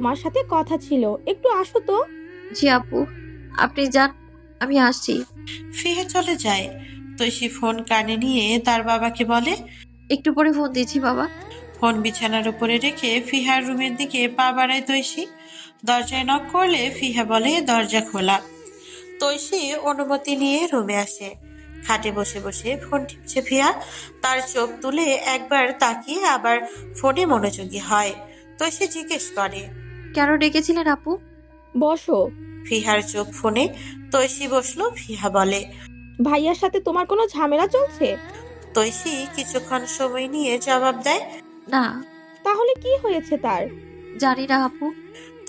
তোমার সাথে কথা ছিল, একটু আসো তো। জি আপু, আপনি যান, আমি আসছি। ফিহা চলে যায়। তৈশি ফোন কানে নিয়ে তার বাবাকে বলে। একটু পরে ফোন দিচ্ছি বাবা। ফোন বিছানার উপরে রেখে ফিহার রুমের দিকে পা বাড়ায় তৈশি। দরজায় নক করলে ফিহা বলে দরজা খোলা। তৈশি অনুমতি নিয়ে রুমে আসে। খাটে বসে বসে ফোন টিপছে ফিহা। তার চোখ তুলে একবার তাকিয়ে আবার ফোনে মনোযোগী হয়। তৈশি জিজ্ঞেস করে, কেন ডেকেছিলেন আপু? বসো। ফিহার চোখ ফোনে। তৈশি বসলো। ফিহা বলে, ভাইয়ার সাথে তোমার কোনো ঝামেলা চলছে? তৈশি কিছুক্ষণ সময় নিয়ে জবাব দেয়, না, তাহলে কি হয়েছে তার? জানি না আপু।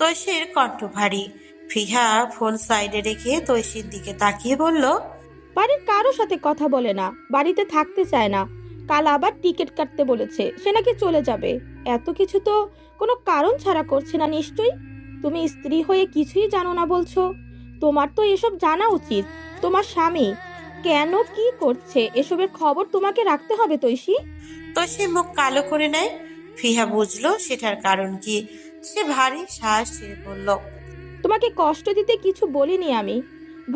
তৈশির কণ্ঠ ভারী। ফিহা ফোন সাইডে রেখে তৈশির দিকে তাকিয়ে বলল, বাড়ির কারো সাথে কথা বলে না, বাড়িতে থাকতে চায় না, কাল আবার টিকিট কাটতে বলেছে, সে নাকি চলে যাবে। এত কিছু তো কোনো কারণ ছাড়া করছে না নিশ্চয়ই। তুমি স্ত্রী হয়ে কিছুই জানো না বলছো? তোমার তো এসব জানা উচিত। তোমার স্বামী কেন কি করছে এসবের খবর তোমাকে রাখতে হবে তৈশী। তৈশি মুখ কালো করে নেয়। ফিহা বুঝলো সেটার কারণ কি। সে ভারী শ্বাস ছেড়ে বলল, তোমাকে কষ্ট দিতে কিছু বলিনি আমি।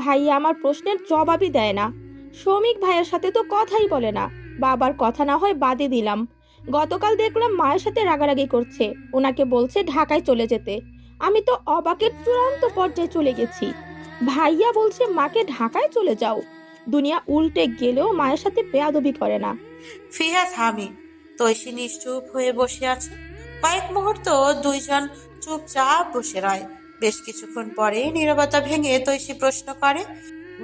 ভাইয়া আমার প্রশ্নের জবাবই দেয় না। শ্রমিক ভাইয়ের সাথে তো কথাই বলে না। বাবার কথা না হয় বাদে দিলাম, গতকাল দেখলাম মায়ের সাথে রাগারাগি করছে, ওনাকে বলছে ঢাকায় চলে যেতে। আমি তো অবাকের চূড়ান্ত পর্যায়ে চলে গেছি। ভাইয়া বলছে মাকে ঢাকায় চলে যাও। দুনিয়া উল্টে গেলেও মায়ের সাথে বেয়াদবি করে না। ফিহা থামে। তৈশি নিশ্চুপ হয়ে বসে আছে। কয়েক মুহূর্ত দুইজন চুপচাপ বসে রয়। বেশ কিছুক্ষণ পরে নীরবতা ভেঙে তৈশি প্রশ্ন করে,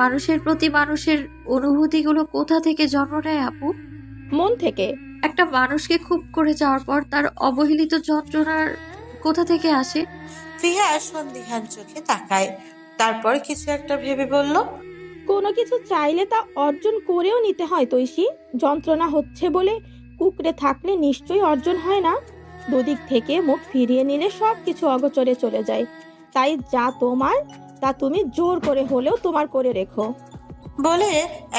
মানুষের প্রতি মানুষের অনুভূতিগুলো কোথা থেকে জন্ম নেয় আপু? মন থেকে। একটা মানুষকে খুব করে যাওয়ার পর তার অবহেলিত যন্ত্রণার কোথা থেকে আসে? ফিহা সন্দিহান চোখে তাকায়। তারপর কিছু একটা ভেবে বলল, কোনো কিছু চাইলে তা অর্জন করেও নিতে হয় তৈশী। যন্ত্রণা হচ্ছে বলে কুকড়ে থাকলে নিশ্চয়ই অর্জন হয় না। দুদিক থেকে মুখ ফিরিয়ে নিলে সব কিছু অগোচরে চলে যায়। তাই যা তোমার তা তুমি জোর করে হলেও তোমার করে রেখো। বলে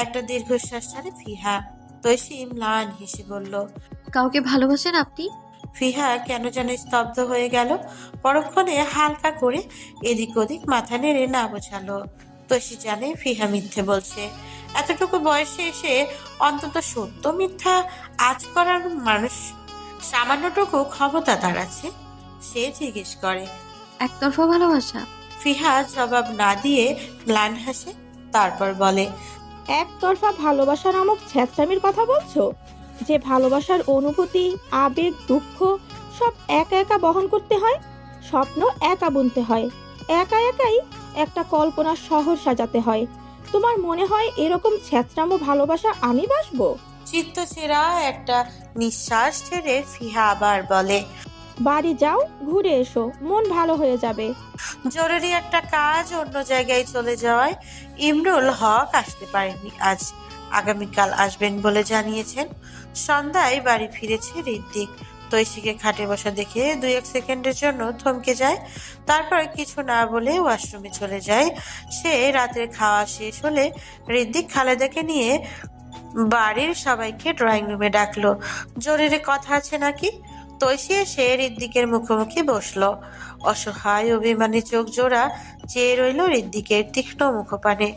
একটা দীর্ঘশ্বাস ছাড়ে ফিহা। তৈশি ম্লান হেসে বলল, কাউকে ভালোবাসেন আপনি? ফিহা কেন যেন স্তব্ধ হয়ে গেল। পরক্ষণে হালকা করে এদিক ওদিক মাথা নেড়ে না বোঝালো। তৈশি জানে ফিহা মিথ্যে বলছে। এতটুকু বয়সে এসে অন্তত সত্য মিথ্যা আজ করার মানুষ সামান্যটুকু ক্ষমতা তার আছে। সে জিজ্ঞেস করে, একতরফা ভালোবাসা? ফিহা জবাব না দিয়ে ম্লান হাসে। তারপর বলে, একতরফা ভালোবাসা নামক ছ্যাঁচড়ামির কথা বলছো? যে ভালোবাসার অনুভূতি, আবেগ, দুঃখ সব একা একা বহন করতে হয়, স্বপ্ন একা বুনতে হয়, একা একাই একটা কল্পনার শহর সাজাতে হয়। তোমার মনে হয় এরকম ছ্যাঁচড়ামো ভালোবাসা আমি বাসবো? চিত্তচেরা একটা নিঃশ্বাস ছেড়ে ফিহা আবার বলে, বাড়ি যাও, ঘুরে এসো, মন ভালো হয়ে যাবে। জরুরি একটা কাজ অন্য জায়গায় চলে যাওয়ায় ইমরুল হক আসতে পারেননি আজ। আগামীকাল আসবেন বলে জানিয়েছেন। সন্ধ্যায় বাড়ি ফিরেছে ঋত্বিক। তৈশিকে খাটে বসা দেখে 2-1 সেকেন্ডের জন্য থমকে যায়। তারপর কিছু না বলে ওয়াশরুমে চলে যায়। সে রাতের খাওয়া শেষ হলে ঋত্বিক খালেদাকে নিয়ে বাড়ির সবাইকে ড্রয়িং রুমে ডাকলো। জরুরি কথা আছে নাকি। তৈশি এসে ঋদ্দিকের মুখোমুখি বসলো। অসহায় অভিমানী চোখ জোড়া চেয়ে রইল ঋদ্দিকের তীক্ষ্ণ মুখপানে।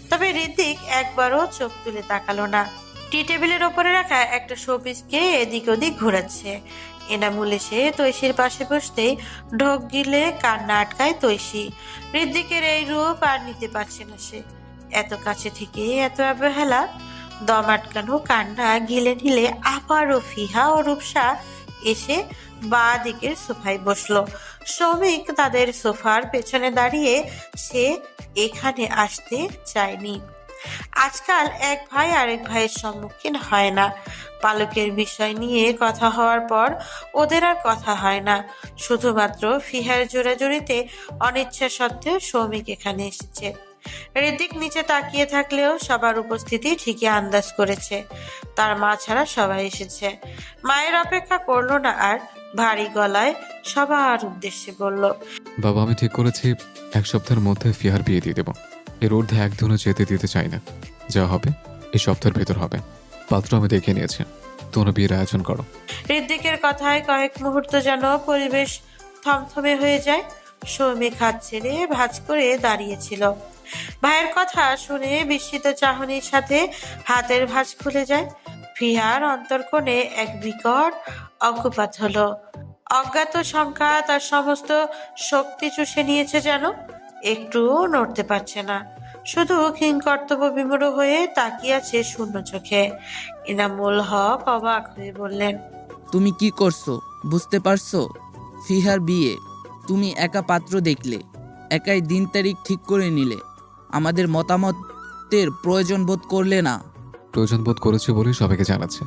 তবে ঋদ্দিক একবারও চোখ তুলে তাকালো না। টি টেবিলের ওপরে রাখা একটা শোপিসকে এদিক ওদিক ঘোরাচ্ছে। এনামুল এসে তৈশির পাশে বসতেই ঢোক গিলে কান্না আটকায় তৈশি। ঋদ্দিকের এই রূপ আর নিতে পারছে না সে। এত কাছে থেকে এত অবহেলা। দম আটকানো কান্না গিলে নিলে আবারও ফিহা ও রূপসা এসে বাঁ দিকের সোফায় বসলো। শ্রমিক তাদের সোফার পেছনে দাঁড়িয়ে সে এখানে আসতে চায়নি। আজকাল এক ভাই আরেক ভাইয়ের সম্মুখীন হয় না। পালকের বিষয় নিয়ে কথা হওয়ার পর ওদের আর কথা হয় না। শুধুমাত্র ফিহার জোরাজুরিতে অনিচ্ছা সত্ত্বেও শ্রমিক এখানে এসেছে। ঋত্বিক নিচে তাকিয়ে থাকলেও সবার উপস্থিতি ঠিকই আন্দাজ করেছে। তার মা ছাড়া সবাই এসেছে। মায়ের অপেক্ষা করলো না আর, ভারী গলায় সবার উদ্দেশ্যে বলল, বাবা, আমি ঠিক করেছি 1 সপ্তাহের মধ্যে ফিহার বিয়ে দিয়ে দেবো। এর ঊর্ধ্বে একদিনও যেতে দিতে চাই না। যা হবে এই সপ্তাহের ভেতর হবে। পাত্র আমি দেখে নিয়েছি, তোমরা বিয়ের আয়োজন করো। ঋত্বিকের কথায় কয়েক মুহূর্ত যেন পরিবেশ থমথমে হয়ে যায়। সৌমিক হাত ছেড়ে ভাঁজ করে দাঁড়িয়েছিল। ভাইয়ের কথা শুনে বিস্মিত চাহনির সাথে হাতের ভাঁজ খুলে যায়। ফিহার অন্তর্কোণে এক বিকট অগ্নুপাত হলো। অজ্ঞাত সংখ্যা তার সমস্ত শক্তি চুষে নিয়েছে যেন। একটুও নড়তে পারছে না, শুধু কিংকর্তব্য বিমূঢ় হয়ে তাকিয়ে আছে শূন্য চোখে। এনামুল হক অবাক হয়ে বললেন, তুমি কি করছো বুঝতে পারছো? ফিহার বিয়ে, তুমি একা পাত্র দেখলে, একাই দিন তারিখ ঠিক করে নিলে, আমাদের মতামতের প্রয়োজন বোধ করলে না। প্রয়োজন বোধ করেছে বলেই সবাইকে জানাচ্ছে,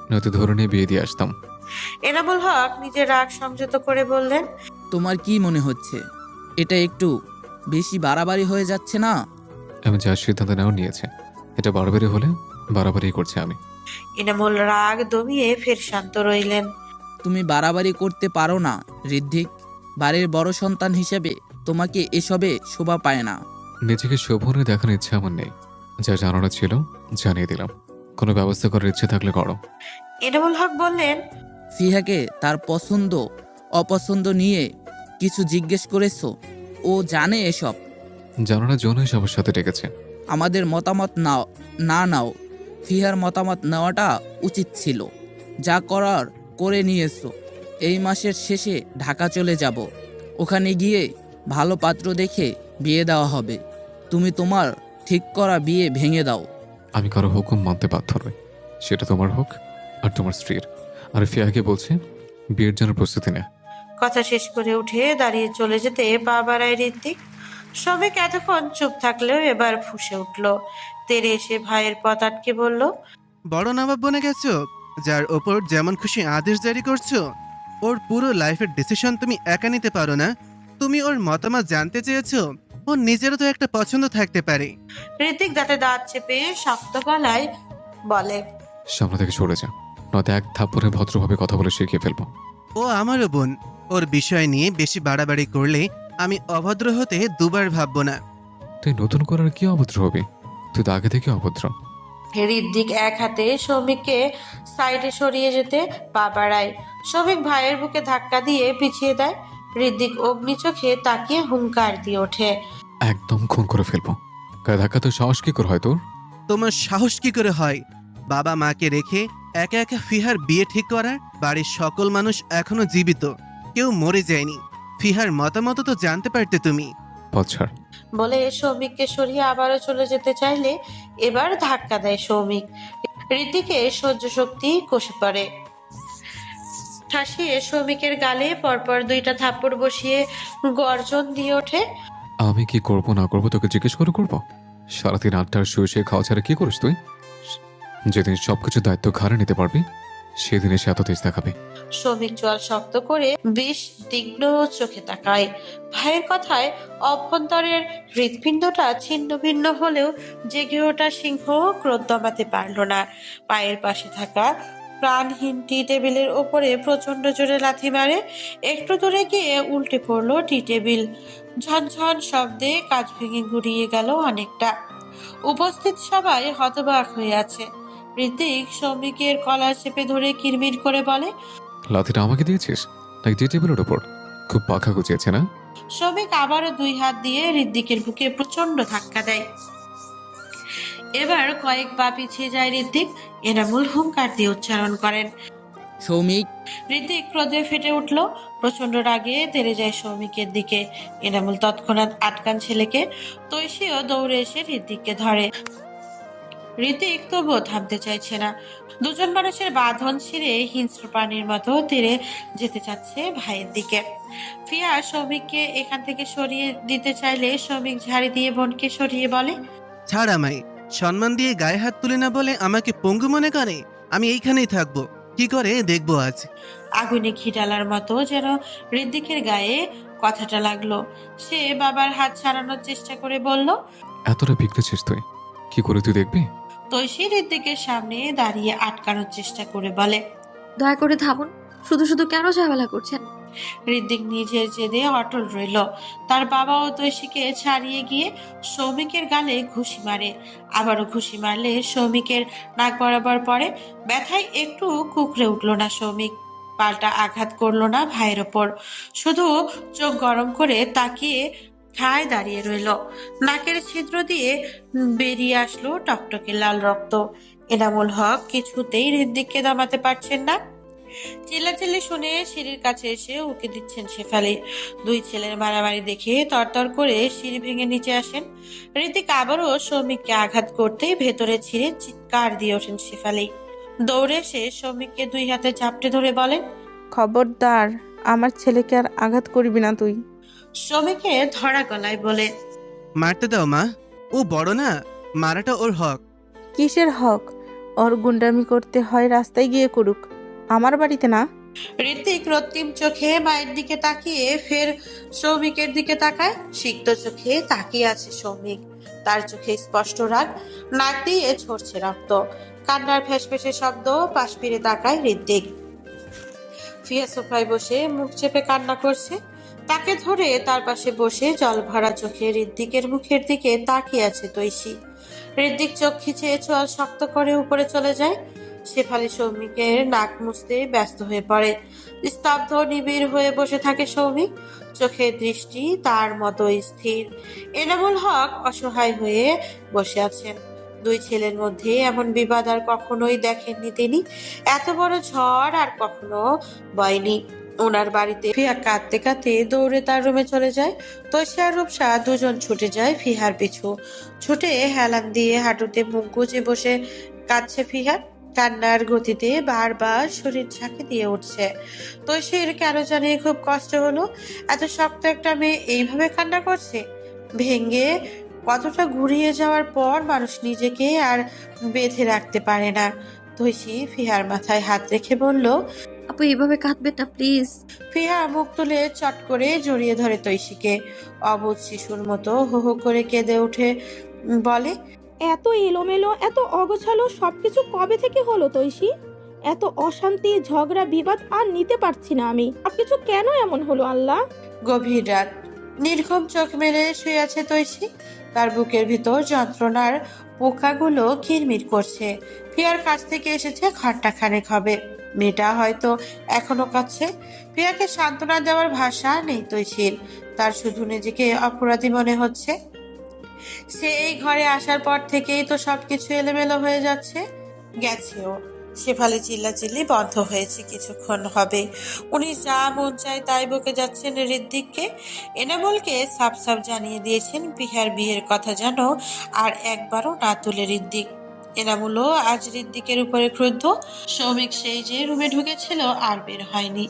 নয়তো ধরে নিয়ে বিয়ে দিয়ে আসতাম। এনামুল হক নিজের রাগ সংযত করে বললেন, তোমার কি মনে হচ্ছে এটা একটু বেশি বাড়াবাড়ি হয়ে যাচ্ছে না? আমি যা সিদ্ধান্ত নেওয়া নিয়েছে, এটা বাড়াবাড়ি হলে বাড়াবাড়ি করছে আমি। এনামুল রাগ দমিয়ে ফের শান্ত রইলেন। তুমি বাড়াবাড়ি করতে পারো না ঋদ্ধিক। বাড়ির বড় সন্তান হিসেবে তোমাকে এসবে শোভা পায় না। নিজেকে শোভনে দেখানোর ইচ্ছা আমার নেই। যা জানানো ছিল জানিয়ে দিলাম, কোনো ব্যবস্থা করার ইচ্ছে থাকলে করো। এনামুল হক বললেন, ফিহাকে তার পছন্দ অপছন্দ নিয়ে কিছু জিজ্ঞেস করেছো? ও জানে এসব? জানানোর জন্যই সবার সাথে ডেকেছে। আমাদের মতামত নাও। ফিহার মতামত নেওয়াটা উচিত ছিল। যা করার করে নিয়েছো। এই মাসের শেষে ঢাকা চলে যাব। ওখানে গিয়ে ভালো পাত্র দেখে বিয়ে দেওয়া হবে। তুমি তোমার ঠিক করা বিয়ে ভেঙে দাও। আমি কারো হুকুম মানতে বাধ্য নই, সেটা তোমার হোক আর তোমার স্ত্রীর। আর ফিয়াকে বলছে বিয়ের জন্য প্রস্তুতি নে। কথা শেষ করে উঠে দাঁড়িয়ে চলে যেতে পা বাড়ায় ঋত্বিক। সৌমিক এতক্ষণ চুপ থাকলেও এবার ফুঁসে উঠল। তেরে এসে ভাইয়ের পথ আটকে বলল, বড় নবাব বনে গেছো, যার ওপর যেমন খুশি আদেশ জারি করছো। ওর পুরো লাইফের ডিসিশন তুমি একা নিতে পারো না। তুমি ওর মতামত জানতে চেয়েছো। ওর নিজেরও তো একটা পছন্দ থাকতে পারে। ঋত্বিক দাঁতে দাঁত চেপে শক্ত গলায় বলে, সামনে থেকে সরে যা, নয়তো এক থাপ্পড়ে ভদ্রভাবে কথা বলে শিখিয়ে ফেলবো। ও আমারও বোন। ওর বিষয় নিয়ে বেশি বাড়াবাড়ি করলে আমি অভদ্র হতে দুবার ভাববো না। তুই নতুন করার কি অভদ্র হবি? তুই তো আগে থেকে অভদ্র। ঋত্বিক এক হাতে সৌমিককে সাইডে সরিয়ে যেতে পা বাড়ায়। সৌমিক ভাইয়ের বুকে ধাক্কা দিয়ে পিছিয়ে দেয়। ঋত্বিক অগ্নি চোখে তাকিয়ে হুঙ্কার দিয়ে ওঠে, একদম খুন করে ফেলবো। গায়ে ধাক্কা তো সাহস কি করে হয় তোর? তোমার সাহস কি করে হয় বাবা মাকে রেখে একা একা ফিহার বিয়ে ঠিক করার? বাড়ির সকল মানুষ এখনো জীবিত, কেউ মরে যায়নি। ফিহার মতামত তো জানতে পারতে তুমি। পথ ছাড়। বলে সৌমিককে সরিয়ে আবারও চলে যেতে চাইলে এবার ধাক্কা দেয় সৌমিক। ঋত্বিকের সহ্য শক্তি কষে পড়ে। ঠাসিয়ে সৌমিকের গালে পরপর দুইটা থাপ্পড় বসিয়ে গর্জন দিয়ে ওঠে, আমি কি করবো না করবো তোকে জিজ্ঞেস করে করবো? সারাদিন আটটার শুয়ে শুয়ে খাওয়া ছাড়া কি করিস তুই? যেদিন সবকিছু দায়িত্ব ঘাড়ে নিতে পারবি সেদিন এসে এত তেজ দেখাবে। সৌমিক জল শক্ত করে বিষ তীক্ষ্ণ চোখে তাকায়। ভাইয়ের কথায় অভ্যন্তরের হৃৎপিণ্ডটা ছিন্ন ভিন্ন হলেও জেগে ওঠা সিংহ ক্রোধ দমাতে পারল না। পায়ের পাশে থাকা প্রাণহীন টি টেবিলের ওপরে প্রচন্ড জোরে লাথি মারে। একটু দূরে গিয়ে উল্টে পড়লো টি টেবিল। ঝনঝন শব্দে কাঁচ ভেঙে গুড়িয়ে গেল অনেকটা। উপস্থিত সবাই হতবাক হয়ে আছে। ঋত্বিক সৌমিকের কলার চেপে ধরে কিরমির করে বলে, লাথিটা আমাকে দিয়েছিস নাকি টি টেবিলের ওপর? খুব পাখা গুছিয়েছে না? সৌমিক আবারও দুই হাত দিয়ে ঋত্বিকের বুকে প্রচন্ড ধাক্কা দেয়। এবার কয়েক পা পিছিয়ে যায় ঋত্বিক। এনামুল হুঙ্কার দিয়ে উচ্চারণ করেন। সৌমিক, ঋত্বিক ক্রোধে ফেটে উঠল। প্রচন্ড রাগে তেড়ে যায় সৌমিকের দিকে। এনামুল তৎক্ষণাৎ আটকান ছেলেকে। তৈশীও দৌড়ে এসে ঋত্বিককে ধরে। ঋত্বিক তবুও থামতে চাইছে না। দুজন মানুষের বাঁধন ছিঁড়ে হিংস্র প্রাণীর মতো তেড়ে যেতে চাচ্ছে ভাইয়ের দিকে। ফিয়া সৌমিককে এখান থেকে সরিয়ে দিতে চাইলে সৌমিক ঝাড়ি দিয়ে বোনকে সরিয়ে বলে, ছাড় আমায়। সম্মান দিয়ে গায়ে হাত তুলে না বলে আমাকে পঙ্গু মনে করে? আমি এইখানেই থাকবো, কি করে দেখবো আজ। আগুনে ঘি ঢালার মতো যেন ঋত্বিকের গায়ে কথাটা লাগলো। সে বাবার হাত ছাড়ানোর চেষ্টা করে বলল, এতটা বিগড়েছিস তুই, কি করে তুই দেখবি? তৈশী ঋত্বিকের সামনে দাঁড়িয়ে আটকানোর চেষ্টা করে বলে, দয়া করে থামুন, শুধু শুধু কেন ঝামেলা করছেন? ঋত্বিক নিজের জেদে অটল রইল। তার বাবাও তৈশীকে ছাড়িয়ে গিয়ে সৌমিকের গালে ঘুষি মারে। আবারও ঘুষি মারলে সৌমিকের নাক বরাবর পড়ে। ব্যথায় একটু কুকড়ে উঠল না সৌমিক। পাল্টা আঘাত করলো না ভাইয়ের ওপর, শুধু চোখ গরম করে তাকিয়ে ঠায় দাঁড়িয়ে রইল। নাকের ছিদ্র দিয়ে বেরিয়ে আসলো টকটকে লাল রক্ত। এনামুল হক কিছুতেই হৃদিককে দমাতে পারছেন না। চিল্লাচিল্লি শুনে সিঁড়ির কাছে এসে উকি দিচ্ছেন শেফালি। দুই ছেলের মারামারি দেখে তরতর করে সিঁড়ি ভেঙে নিচে আসেন। হৃতিক আবারও সৌমিককে আঘাত করতেই ভেতরে ছিঁড়ে চিৎকার দিয়ে ওঠেন শেফালি। দৌড়ে এসে সৌমিককে দুই হাতে চাপটে ধরে বলেন, খবরদার, আমার ছেলেকে আর আঘাত করবি না তুই। সৌমিককে ধরা গলায় বলে, মারতে দাও মা, ও বড় না, মারাটা ওর হক। কিসের হক? ওর গুন্ডামি করতে হয় রাস্তায় গিয়ে করুক, আমার বাড়িতে না। ঋতিক রক্তিম চোখে মায়ের দিকে তাকিয়ে ফের সৌমিকের দিকে তাকায়। সিক্ত চোখে তাকিয়ে আছে সৌমিক, তার চোখে স্পষ্ট রাগ, নাক দিয়ে ঝরছে রক্ত। কান্নার ফ্যাসফেসে শব্দ। পাশ ফিরে তাকায় ঋতিক। ফিয়া সোফায় বসে মুখ চেপে কান্না করছে। তাকে ধরে তার পাশে বসে জল ভরা চোখে ঋদ্দিকের মুখের দিকে তাকিয়ে আছে তৈশী। ঋদ্দিক চোখ খিচে চোয়াল শক্ত করে উপরে চলে যায়। শেফালি সৌমিকের নাক মুছতে ব্যস্ত হয়ে পড়ে। স্তব্ধ নিবিড় হয়ে বসে থাকে সৌমিক, চোখের দৃষ্টি তার মতোই স্থির। এনামুল হক অসহায় হয়ে বসে আছেন। দুই ছেলের মধ্যে এমন বিবাদ আর কখনোই দেখেননি তিনি। এত বড় ঝড় আর কখনো বয়নি। ওনার বাড়িতে ফিহা কাঁদতে কাঁদতে দৌড়ে তার রুমে চলে যায়। তৈশা আর রূপসা দুজন ছুটে যায় ফিহার পিছু। ছুটে হেলান দিয়ে হাঁটুতে মুখ গুজে বসে কাঁদছে ফিহা। কান্নার গতিতে বারবার শরীর ঝাঁকি দিয়ে উঠছে। তৈশীর কেন জানি খুব কষ্ট হলো। এত শক্ত একটা মেয়ে এইভাবে কান্না করছে। ভেঙে কতটা ঘুরিয়ে যাওয়ার পর মানুষ নিজেকে আর বেঁধে রাখতে পারে না। তৈশী ফিহার মাথায় হাত রেখে বলল, আপু এভাবে কাঁদবেন না প্লিজ। ফিহা মুখ তুলে চট করে জড়িয়ে ধরে তৈশীকে। অবুঝ শিশুর মতো হো হো করে কেঁদে উঠে বলে, এত এলোমেলো, এত অগোছালো সবকিছু কবে থেকে হলো তৈশী? এত অশান্তি, ঝগড়া, বিবাদ আর নিতে পারছি না আমি। সবকিছু কেন এমন হলো আল্লাহ? গভীর রাত। নির্ঘুম চোখ মেলে শুয়ে আছে তৈশী। তার বুকের ভিতর যন্ত্রণার পোকাগুলো কিরমির করছে। ফিয়ার কাছ থেকে এসেছে ঘন্টা খানেক হবে। মেয়েটা হয়তো এখনো কাঁদছে। ফিয়াকে সান্ত্বনা দেওয়ার ভাষা নেই তৈশীর। তার শুধু নিজেকে অপরাধী মনে হচ্ছে। সে এই ঘরে আসার পর থেকেই তো সবকিছু এলোমেলো হয়ে যাচ্ছে। গেছেও। শেফালি চিল্লাচিল্লি বন্ধ হয়েছে কিছুক্ষণ হবে। উনি যা মন চায় তাই বকে যাচ্ছেন ঋদ্দিককে। এনামুলকে সাফ সাফ জানিয়ে দিয়েছেন পিহার বিয়ের কথা যেন আর একবারও না তুলে ঋদ্দিক। এনামুলও আজ ঋদ্দিকের উপরে ক্রুদ্ধ। সৌমিক সেই যে রুমে ঢুকেছিল আর বের হয়নি।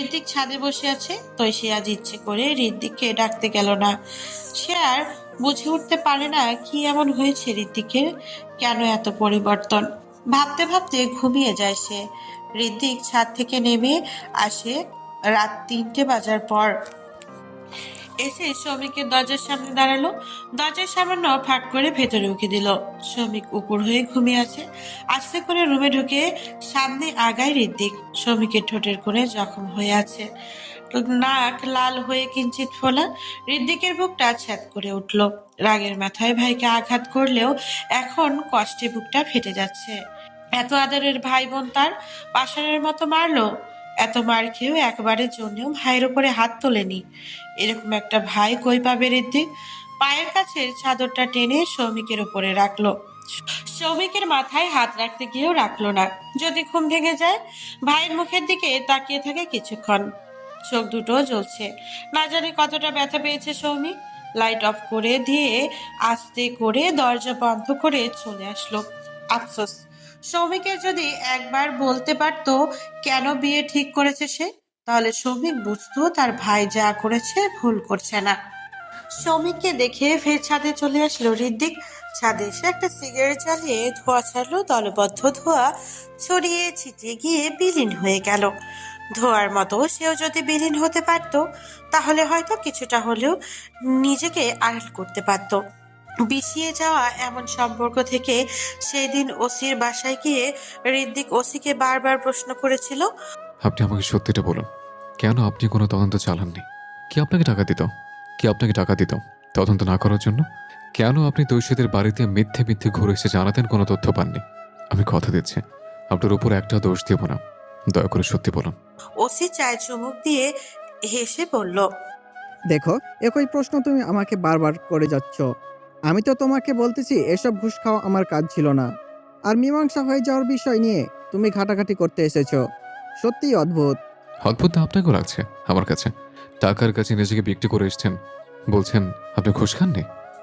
ঋদ্দিক ছাদে বসে আছে। তৈশী আজ ইচ্ছে করে ঋদ্দিককে ডাকতে গেল না। সে আর বুঝে উঠতে পারে না কি এমন হয়েছে ঋদ্দিকের, কেন এত পরিবর্তন। ভাবতে ভাবতে ঘুমিয়ে যায় সে। ঋদ্দিক ছাদ থেকে নেমে আসে রাত 3টে বাজার পর। এসে শ্রমিকের দরজার সামনে দাঁড়ালো। দরজার সামান্য ফাঁক করে ভেতরে উকি দিল। শ্রমিক উপর হয়ে ঘুমিয়ে আছে। আস্তে করে রুমে ঢুকে সামনে আগায় ঋদ্দিক। শ্রমিকের ঠোঁটের কোণে জখম হয়ে আছে, নাক লাল হয়ে কিঞ্চিত ফোলা। ঋদ্দিকের বুকটা ছ্যাদ করে উঠল। রাগের মাথায় ভাইকে আঘাত করলেও এখন কষ্টে বুকটা ফেটে যাচ্ছে। এত আদরের ভাই বোন তার পাষাণের মতো মারলো। এত মার খেয়েও একবারের জন্যও ভাইয়ের উপরে হাত তোলেনি। এরকম একটা ভাই কই পাবে ঋদ্দিক? পায়ের কাছের চাদরটা টেনে সৌমিকের উপরে রাখলো। সৌমিকের মাথায় হাত রাখতে গিয়েও রাখলো না। যদি ঘুম ভেঙে যায়। ভাইয়ের মুখের দিকে তাকিয়ে থাকে কিছুক্ষণ। চোখ দুটো জ্বলছে। না জানি কতটা ব্যথা পেয়েছে সৌমিক। লাইট অফ করে দিয়ে আস্তে করে দরজা বন্ধ করে চলে আসলো। আফসোস, সৌমিকের যদি একবার বলতে পারতো কেন বিয়ে ঠিক করেছে সে, তাহলে সৌমিক বুঝতো তার ভাই যা করেছে ভুল করছে না। সৌমিককে দেখে ফের ছাদে চলে আসলো ঋদ্দিক। ছাদে এসে একটা সিগারেট জ্বালিয়ে ধোঁয়া ছাড়লো। দলবদ্ধ ধোঁয়া ছড়িয়ে ছিটিয়ে গিয়ে বিলীন হয়ে গেল। ধোঁয়ার মতো সেও যদি বিলীন হতে পারত, তাহলে হয়তো কিছুটা হলেও নিজেকে আড়াল করতে পারত। বিষিয়ে যাওয়া এমন সম্পর্ক থেকে সেই দিন ওসির বাসায় গিয়ে ঋদ্দিক ওসিকে বারবার প্রশ্ন করেছিল, আপনি আমাকে সত্যিটা বলুন, কেন আপনি কোনো তদন্ত চালাননি? কি আপনাকে টাকা দিত? কি আপনাকে টাকা দিত তদন্ত না করার জন্য? কেন আপনি দৈশীদের বাড়িতে মিথ্যে মিথ্যে ঘুরে এসে জানাতেন কোনো তথ্য পাননি? আমি কথা দিচ্ছি আপনার উপর একটা দোষ দেব না। দয়া করে সত্যি বলুন। ওসি চায় চুমুক দিয়ে হেসে বলল, দেখো, একই প্রশ্ন তুমি আমাকে বারবার করে যাচ্ছ। আমি তো তোমাকে বলতেছি এসব ঘুষ খাওয়া আমার কাজ ছিল না। আর মীমাংসা হয়ে যাওয়ার বিষয় নিয়ে তুমি ঘাটাঘাটি করতে এসেছো। সত্যিই অদ্ভুত। অদ্ভুত না আপনাকেও লাগছে আমার কাছে? টাকার কাছে নিজেকে বিক্রি করে এসছেন, বলছেন আপনি ঘুষ খাননি?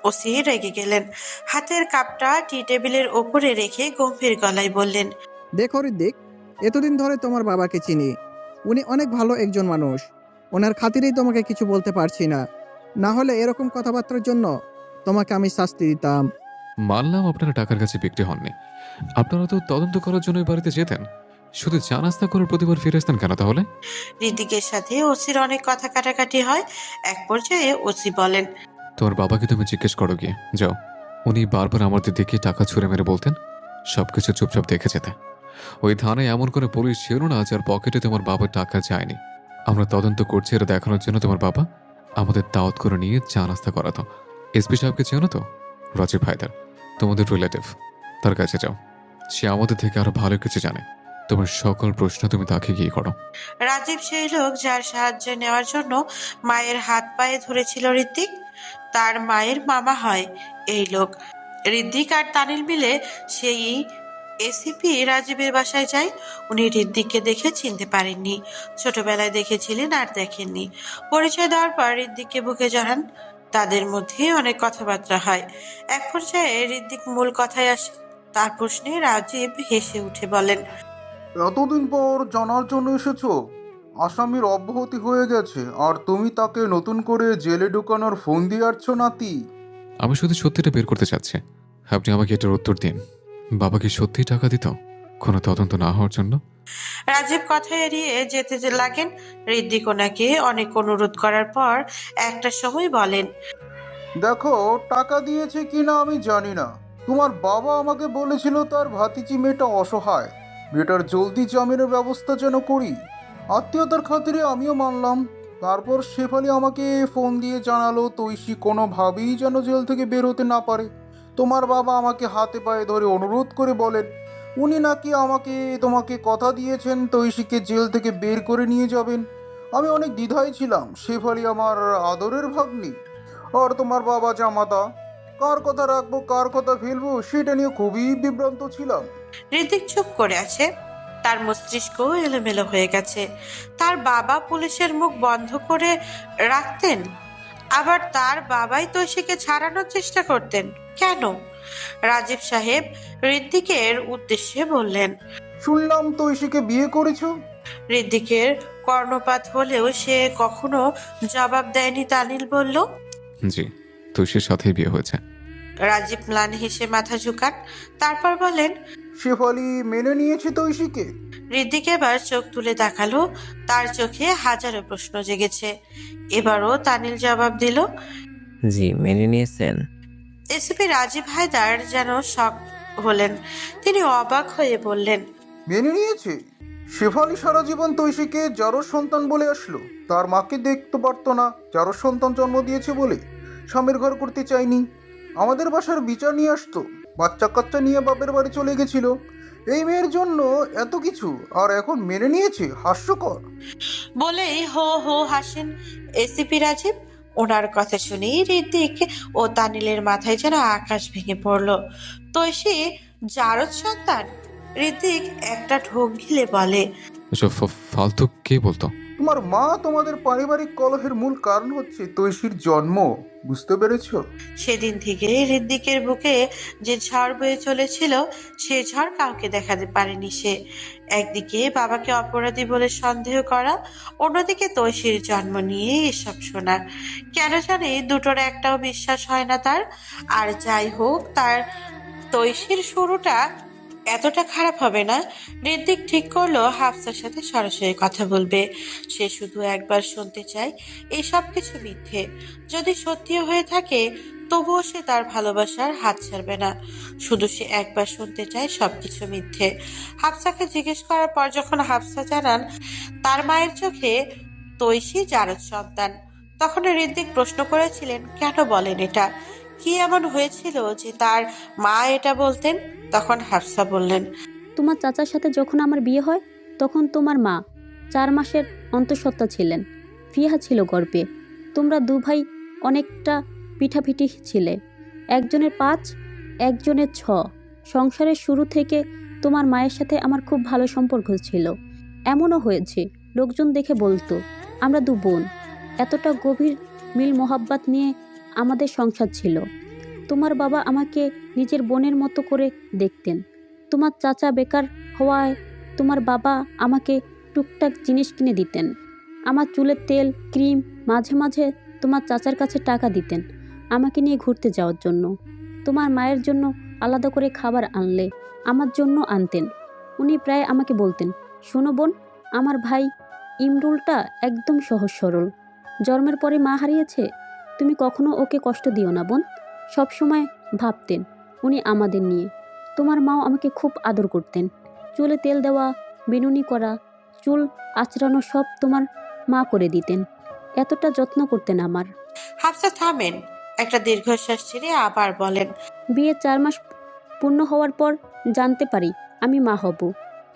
ওসি রেগে গেলেন। হাতের কাপটা টি টেবিলের ওপরে রেখে গম্ভীর গলায় বললেন, দেখো ঋদ্বিক, এতদিন ধরে তোমার বাবাকে চিনি। উনি অনেক ভালো একজন মানুষ। ওনার খাতিরেই তোমাকে কিছু বলতে পারছি না। না হলে এরকম কথাবার্তার জন্য তোমাকে আমি শাস্তি দিতাম। মানলাম আপনারা টাকার কাছে বিক্রি হননি। আপনারা তো তদন্ত করার জন্য বাড়িতে যেতেন, শুধু চা নাস্তা করার প্রতিবার ফিরে আসতেন কেন তাহলে? ঋতিকের সাথে ওসির অনেক কথা কাটাকাটি হয়। এক পর্যায়ে ওসি বলেন, তোমার বাবাকে তুমি জিজ্ঞেস করো গিয়ে, যাও। উনি বারবার আমাদের দিকে টাকা ছুঁড়ে মেরে বলতেন সবকিছু চুপচাপ দেখে যেতে। ওই থানায় এমন করে পুলিশ ছিল না যার পকেটে তোমার বাবার টাকা যায়নি। আমরা তদন্ত করছি এটা দেখানোর জন্য তোমার বাবা আমাদের দাওয়াত করে নিয়ে চা নাস্তা করাতো। এসপি সাহেবকে চেনো তো? রাজীব হায়দার, তোমাদের রিলেটিভ। তার কাছে যাও, সে আমাদের থেকে আরো ভালো কিছু জানে। তোমার সকল প্রশ্ন তুমি তাকে গিয়ে করো। রাজীব সেই লোক যার সাহায্য নেওয়ার জন্য মায়ের হাত পায়ে ধরেছিল ঋত্বিক। তার মায়ের মামা হয় এই লোক। ঋত্বিক আর তানিল মিলে সেই এসিপি রাজীবের বাসায় যায়। উনি ঋত্বিককে দেখে চিনতে পারেননি, ছোটবেলায় দেখেছিলেন আর দেখেননি। পরিচয় দেওয়ার পর ঋত্বিককে বুকে জড়ান। তাদের মধ্যে অনেক কথাবার্তা হয়। এক পর্যায়ে ঋত্বিক মূল কথায় আসে। তার প্রশ্নে রাজীব হেসে উঠে বলেন, এতদিন পর জানার জন্য এসেছো? আসামির অব্যাহতি হয়ে গেছে আর তুমি তাকে নতুন করে জেলে ঢুকানোর ফোন দিয়ে আসছো নাতি? আমি শুধু সত্যিটা বের করতে চাচ্ছি। আপনি আমাকে এটার উত্তর দিন, বাবা কি সত্যিই টাকা দিত কোনো তদন্ত না হওয়ার জন্য? রাজীব কথা এড়িয়ে যেতে লাগেন। ঋদ্ধিক ওনাকে অনেক অনুরোধ করার পর একটা সময় বলেন, দেখো, টাকা দিয়েছে কিনা আমি জানি না। তোমার বাবা আমাকে বলেছিল তার ভাতিজি মেয়েটা অসহায়, মেয়েটার জলদি জামিনের ব্যবস্থা যেন করি। আত্মীয়তার খাতিরে আমিও মানলাম। তারপর শেফালি আমাকে ফোন দিয়ে জানালো তৈশী কোনোভাবেই যেন জেল থেকে বের হতে না পারে। তোমার বাবা আমাকে হাতে পায়ে ধরে অনুরোধ করে বলেন উনি নাকি তোমাকে কথা দিয়েছেন তৈশীকে জেল থেকে বের করে নিয়ে যাবেন। আমি অনেক দ্বিধায় ছিলাম। শেফালি আমার আদরের ভাগ্নি আর তোমার বাবা জামাতা। কার কথা রাখবো কার কথা ফেলবো সেটা নিয়ে খুবই বিভ্রান্ত ছিলাম। ঋদ্ধিক চুপ করে আছে। তার মস্তিষ্ক এলোমেলো হয়ে গেছে। তার বাবা পুলিশের মুখ বন্ধ করে রাখতেন, আবার তার বাবাই তৈশীকে ছাড়ানোর চেষ্টা করতেন। কেন? রাজীব সাহেব ঋদ্ধিকের উদ্দেশ্যে বললেন, শুনলাম তৈশীকে বিয়ে করেছো। ঋদ্ধিকের কর্ণপাত হলেও সে কখনো জবাব দেয়নি। তানিল বলল, জি, তুষির সাথেই বিয়ে হয়েছে। রাজীব ম্লান হেসে মাথা ঝুঁকান। তারপর বলেন, শেফালি মেনে নিয়েছে তৈশীকে? ঋদ্ধিক এবার চোখ তুলে তাকালো। তার চোখে হাজারো প্রশ্ন জেগেছে। এবারও তানিল জবাব দিল। জি, মেনে নিয়েছেন। এসিপি রাজীব হায়দার যেন শক হলেন। তিনি অবাক হয়ে বললেন, মেনে নিয়েছে? শেফালি সারা জীবন তৈশীকে যারো সন্তান বলে আসলো। তার মাকে দেখতে পারতো না, যারো সন্তান জন্ম দিয়েছে বলে স্বামীর ঘর করতে চাইনি। আমাদের বাসার বিচার নিয়ে আসতো, বাচ্চা কাচ্চা নিয়ে বাপের বাড়ি চলে গেছিল। এই মেয়ের জন্য এত কিছু, আর এখন মেনে নিয়েছে? হাস্যকর। বলেই হো হো হাসেন এসিপি রাজীব। ওনার কথা শুনেই ঋদ্ধিক ও তানিলের মাথায় যেন আকাশ ভেঙে পড়ল। তৈশী জারদ সন্তান? ঋদ্ধিক একটা ঢোক গিলে বলে, এসব ফালতু কে বলতো? তোমার মা তোমাদের পারিবারিক কলহের মূল কারণ হচ্ছে তৈশীর জন্ম। বুঝতে পেরেছো? সেদিন থেকে ঋদ্ধিকের বুকে যে ঝড় বয়ে চলেছিল, সে ঝড় কাউকে দেখাতে পারেনি সে। একদিকে বাবাকে অপরাধী বলে সন্দেহ করা, অন্যদিকে তৈশীর জন্ম নিয়ে এসব শোনা। কেন জানি দুটোর একটাও বিশ্বাস হয় না তার। আর যাই হোক, তার তৈশীর শুরুটা এতটা খারাপ হবে না। ঋদ্ধিক ঠিক করলো হাফসার সাথে সরাসরি কথা বলবে। সে শুধু একবার শুনতে চায় এই সব কিছু মিথ্যে। যদি সত্যিও হয়ে থাকে তবুও সে তার ভালোবাসার হাত ছাড়বে না। শুধু সে একবার শুনতে চায় সবকিছু মিথ্যে। হাফসাকে জিজ্ঞেস করার পর যখন হাফসা জানান তার মায়ের চোখে তৈশী জারদ সন্তান, তখন ঋদ্ধিক প্রশ্ন করেছিলেন কেন বলেন এটা, কি এমন হয়েছিল যে তার মা এটা বলতেন। তখন হাফসা বললেন, তোমার চাচার সাথে যখন আমার বিয়ে হয় তখন তোমার মা 4 মাসের অন্তঃসত্ত্বা ছিলেন। ফিহা ছিল গর্ভে। তোমরা 2 ভাই অনেকটা পিঠাপিঠি ছিলে। একজনের 5, একজনের 6। সংসারের শুরু থেকে তোমার মায়ের সাথে আমার খুব ভালো সম্পর্ক ছিল। এমনও হয়েছে লোকজন দেখে বলতো আমরা 2 বোন। এতটা গভীর মিল মোহাব্বত নিয়ে আমাদের সংসার ছিল। তোমার বাবা আমাকে নিজের বোনের মতো করে দেখতেন। তোমার চাচা বেকার হওয়ায় তোমার বাবা আমাকে টুকটাক জিনিস কিনে দিতেন। আমার চুলের তেল, ক্রিম, মাঝে মাঝে তোমার চাচার কাছে টাকা দিতেন আমাকে নিয়ে ঘুরতে যাওয়ার জন্য। তোমার মায়ের জন্য আলাদা করে খাবার আনলে আমার জন্য আনতেন। উনি প্রায় আমাকে বলতেন, শোনো বোন, আমার ভাই ইমরুলটা একদম সহজ সরল। জন্মের পরে মা হারিয়েছে, তুমি কখনো ওকে কষ্ট দিও না বোন। সবসময় ভাবতেন উনি আমাদের নিয়ে। তোমার মাও আমাকে খুব আদর করতেন। চুলে তেল দেওয়া, বেনুনি করা, চুল আঁচড়ানো সব তোমার মা করে দিতেন। এতটা যত্ন করতেন আমার। হাফসা থামেন, একটা দীর্ঘশ্বাস ছেড়ে আবার বলেন, বিয়ে 4 মাস পূর্ণ হওয়ার পর জানতে পারি আমি মা হব।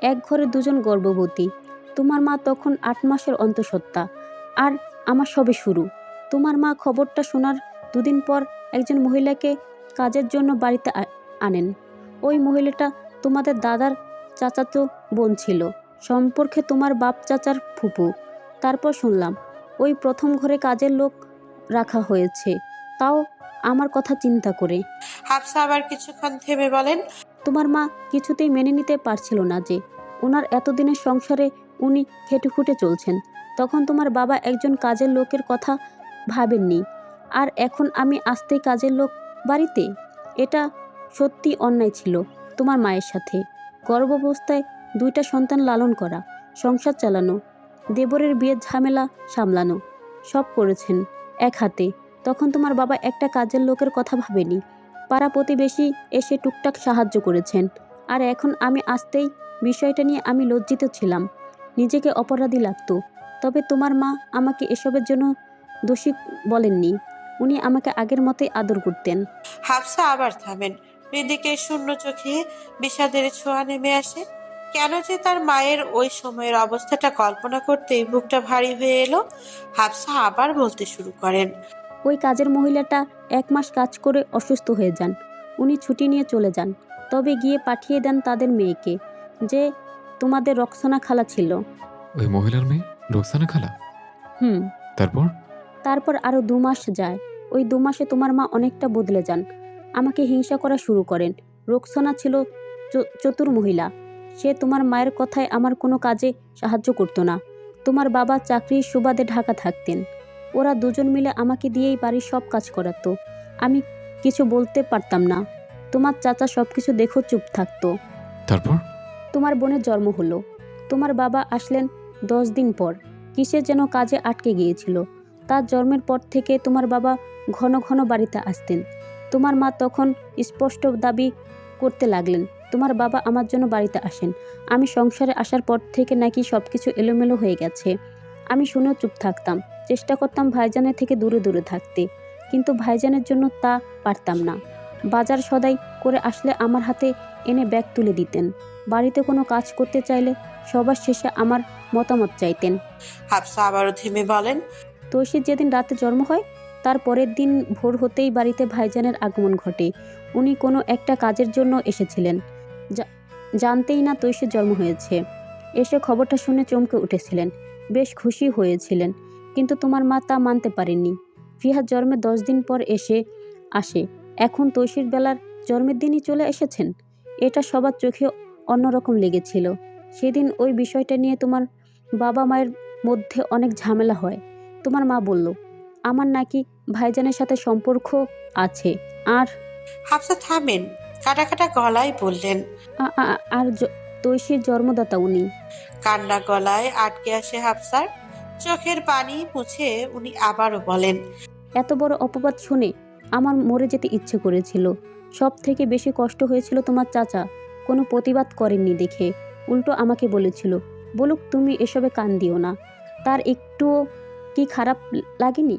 এক ঘরে 2 জন গর্ভবতী। তোমার মা তখন 8 মাসের অন্তঃসত্ত্বা, আর আমার সবে শুরু। তোমার মা খবরটা শোনার 2 দিন পর একজন মহিলাকে কাজের জন্য বাড়িতে আনেন। ওই মহিলাটা তোমাদের দাদার চাচাতো বোন ছিল, সম্পর্কে তোমার বাপ চাচার ফুপু। তারপর শুনলাম ওই প্রথম ঘরে কাজের লোক রাখা হয়েছে, তাও আমার কথা চিন্তা করে। হাফসা আবার কিছুক্ষণ থেমে বলেন, তোমার মা কিছুতেই মেনে নিতে পারছিল না যে ওনার এতদিনের সংসারে উনি খেটেখুটে চলছেন। তখন তোমার বাবা একজন কাজের লোকের কথা ভাবেননি, আর এখন আমি আসতেই কাজের লোক বাড়িতে। এটা সত্যি অন্যায় ছিল তোমার মায়ের সাথে। গর্ভাবস্থায় 2টা সন্তান লালন করা, সংসার চালানো, দেবরের বিয়ের ঝামেলা সামলানো, সব করেছেন এক হাতে। তখন তোমার বাবা একটা কাজের লোকের কথা ভাবেনি। পাড়া প্রতিবেশী এসে টুকটাক সাহায্য করেছেন। আর এখন আমি আসতেই বিষয়টা নিয়ে আমি লজ্জিত ছিলাম, নিজেকে অপরাধী লাগতো। তবে তোমার মা আমাকে এসবের জন্য দোষী বলেননি। উনি আমাকে আগের মতোই আদর করতেন। হাফসা আবার থামেন। হৃদিকের শূন্য চোখে বিষাদের ছোঁয়া নেমে আসে। কেন যে তার মায়ের ওই সময়ের অবস্থাটা কল্পনা করতেই বুকটা ভারী হয়ে এলো। হাফসা আবার বলতে শুরু করেন, ওই কাজের মহিলাটা 1 মাস কাজ করে অসুস্থ হয়ে যান। উনি ছুটি নিয়ে চলে যান, তবে গিয়ে পাঠিয়ে দেন তাদের মেয়েকে, যে তোমাদের রক্সনা খালা ছিল। ওই মহিলার মেয়ে রোকসানা খালা? হুম। তারপর আরও 2 মাস যায়। ওই 2 মাসে তোমার মা অনেকটা বদলে যান, আমাকে হিংসা করা শুরু করেন। রোকসানা ছিল চতুর মহিলা। সে তোমার মায়ের কথায় আমার কোনো কাজে সাহায্য করতো না। তোমার বাবা চাকরির সুবাদে ঢাকা থাকতেন। ওরা 2 জন মিলে আমাকে দিয়েই বাড়ির সব কাজ করাতো। আমি কিছু বলতে পারতাম না। তোমার চাচা সব কিছু দেখো চুপ থাকতো। তারপর তোমার বোনের জন্ম হলো। তোমার বাবা আসলেন 10 দিন পর। কিসে যেন কাজে আটকে গিয়েছিল। তার জন্মের পর থেকে তোমার বাবা ঘন ঘন বাড়িতে আসতেন। তোমার মা তখন স্পষ্ট দাবি করতে লাগলেন তোমার বাবা আমার জন্য বাড়িতে আসেন। আমি সংসারে আসার পর থেকে নাকি সব কিছু এলোমেলো হয়ে গেছে। আমি শুনেও চুপ থাকতাম। চেষ্টা করতাম ভাইজানের থেকে দূরে দূরে থাকতে, কিন্তু ভাইজানের জন্য তা পারতাম না। বাজার সদাই করে আসলে আমার হাতে এনে ব্যাগ তুলে দিতেন। বাড়িতে কোনো কাজ করতে চাইলে সবার শেষে আমার মতামত চাইতেন। হাফসা আবারও থেমে বলেন, তৈশির যেদিন রাতে জন্ম হয় তার পরের দিন ভোর হতেই বাড়িতে ভাইজানের আগমন ঘটে। উনি কোনো একটা কাজের জন্য এসেছিলেন। জানতেই না তৈশির জন্ম হয়েছে। এসে খবরটা শুনে চমকে উঠেছিলেন, বেশ খুশি হয়েছিলেন। কিন্তু তোমার মা তা মানতে পারেননি। ফিহার জন্মের 10 দিন পর আসে। এখন তৈশির বেলার জন্মের দিনই চলে এসেছেন। এটা সবার চোখে অন্যরকম লেগেছিল। সেদিন ওই বিষয়টা নিয়ে তোমার বাবা মায়ের মধ্যে অনেক ঝামেলা হয়। তোমার মা বলল আমার নাকি ভাইজানের সাথে সম্পর্ক আছে। আর হাফসা থামেন, কাটা কাটা গলায় বললেন, আর তৈশির জন্মদাতা উনি। কান্না গলায় আটকে আসে হাফসার। চোখের পানি মুছে উনি আবারও বলেন, এত বড় অপবাদ শুনে আমার মরে যেতে ইচ্ছে করেছিল। সব থেকে বেশি কষ্ট হয়েছিল তোমার চাচা। কোনো প্রতিবাদ করেননি দেখে উল্টো আমাকে বলেছিল, বলুক তুমি এসবে কান দিও না। তার একটুও কি খারাপ লাগেনি?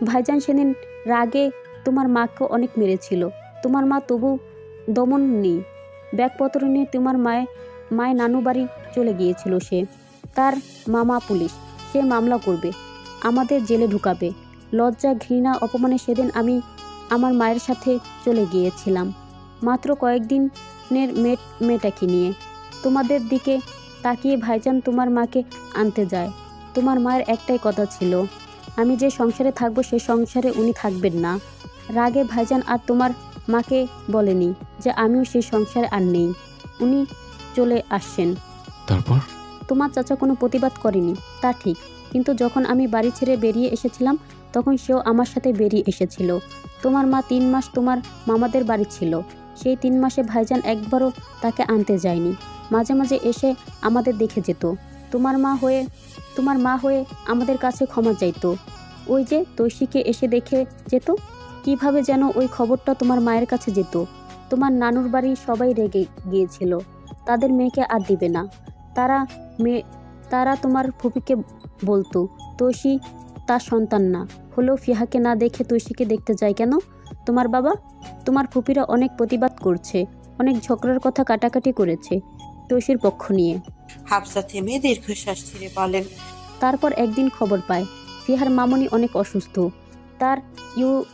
ভাইজান সেদিন রাগে তোমার মাকে অনেক মেরেছিল। তোমার মা তবু দমন নেই। ব্যাগপত্র নিয়ে তোমার মায়ের নানু বাড়ি চলে গিয়েছিল সে। তার মামা পুলিশ, সে মামলা করবে, আমাদের জেলে ঢুকাবে। লজ্জা, ঘৃণা, অপমানে সেদিন আমি আমার মায়ের সাথে চলে গিয়েছিলাম মাত্র কয়েকদিনের মেয়েটাকে নিয়ে। তোমাদের দিকে তাকিয়ে ভাইজান তোমার মাকে আনতে যায়। তোমার মায়ের একটাই কথা ছিল, আমি যে সংসারে থাকবো সে সংসারে উনি থাকবেন না। রাগে ভাইজান আর তোমার মাকে বলেনি যে আমিও সেই সংসারে আর নেই, উনি চলে আসছেন। তারপর তোমার চাচা কোনো প্রতিবাদ করেনি, তা ঠিক, কিন্তু যখন আমি বাড়ি ছেড়ে বেরিয়ে এসেছিলাম তখন সেও আমার সাথে বেরিয়ে এসেছিল। তোমার মা 3 মাস তোমার মামাদের বাড়ি ছিল। সেই 3 মাসে ভাইজান একবারও তাকে আনতে যায়নি। মাঝে মাঝে এসে আমাদের দেখে যেত। তোমার মা হয়ে আমাদের কাছে ক্ষমা চাইতো। ওই যে তৈশীকে এসে দেখে যেত। কিভাবে যেন ওই খবরটা তোমার মায়ের কাছে যেত। তোমার নানুর বাড়ি সবাই রেগে গিয়েছিল, তাদের মেয়েকে আর দিবে না। তারা তোমার ফুপিকে বলতো তৈশী তার সন্তান না হলেও ফিহাকে না দেখে তৈশীকে দেখতে যায় কেন? তোমার বাবা, তোমার ফুপিরা অনেক প্রতিবাদ করছে, অনেক ঝগড়ার কথা কাটাকাটি করেছে তৈশীর পক্ষ নিয়ে। হাফসা থেমে দীর্ঘশ্বাস ছেড়ে বলেন, তারপর একদিন খবর পায় ফিহার মামনি অনেক অসুস্থ, তার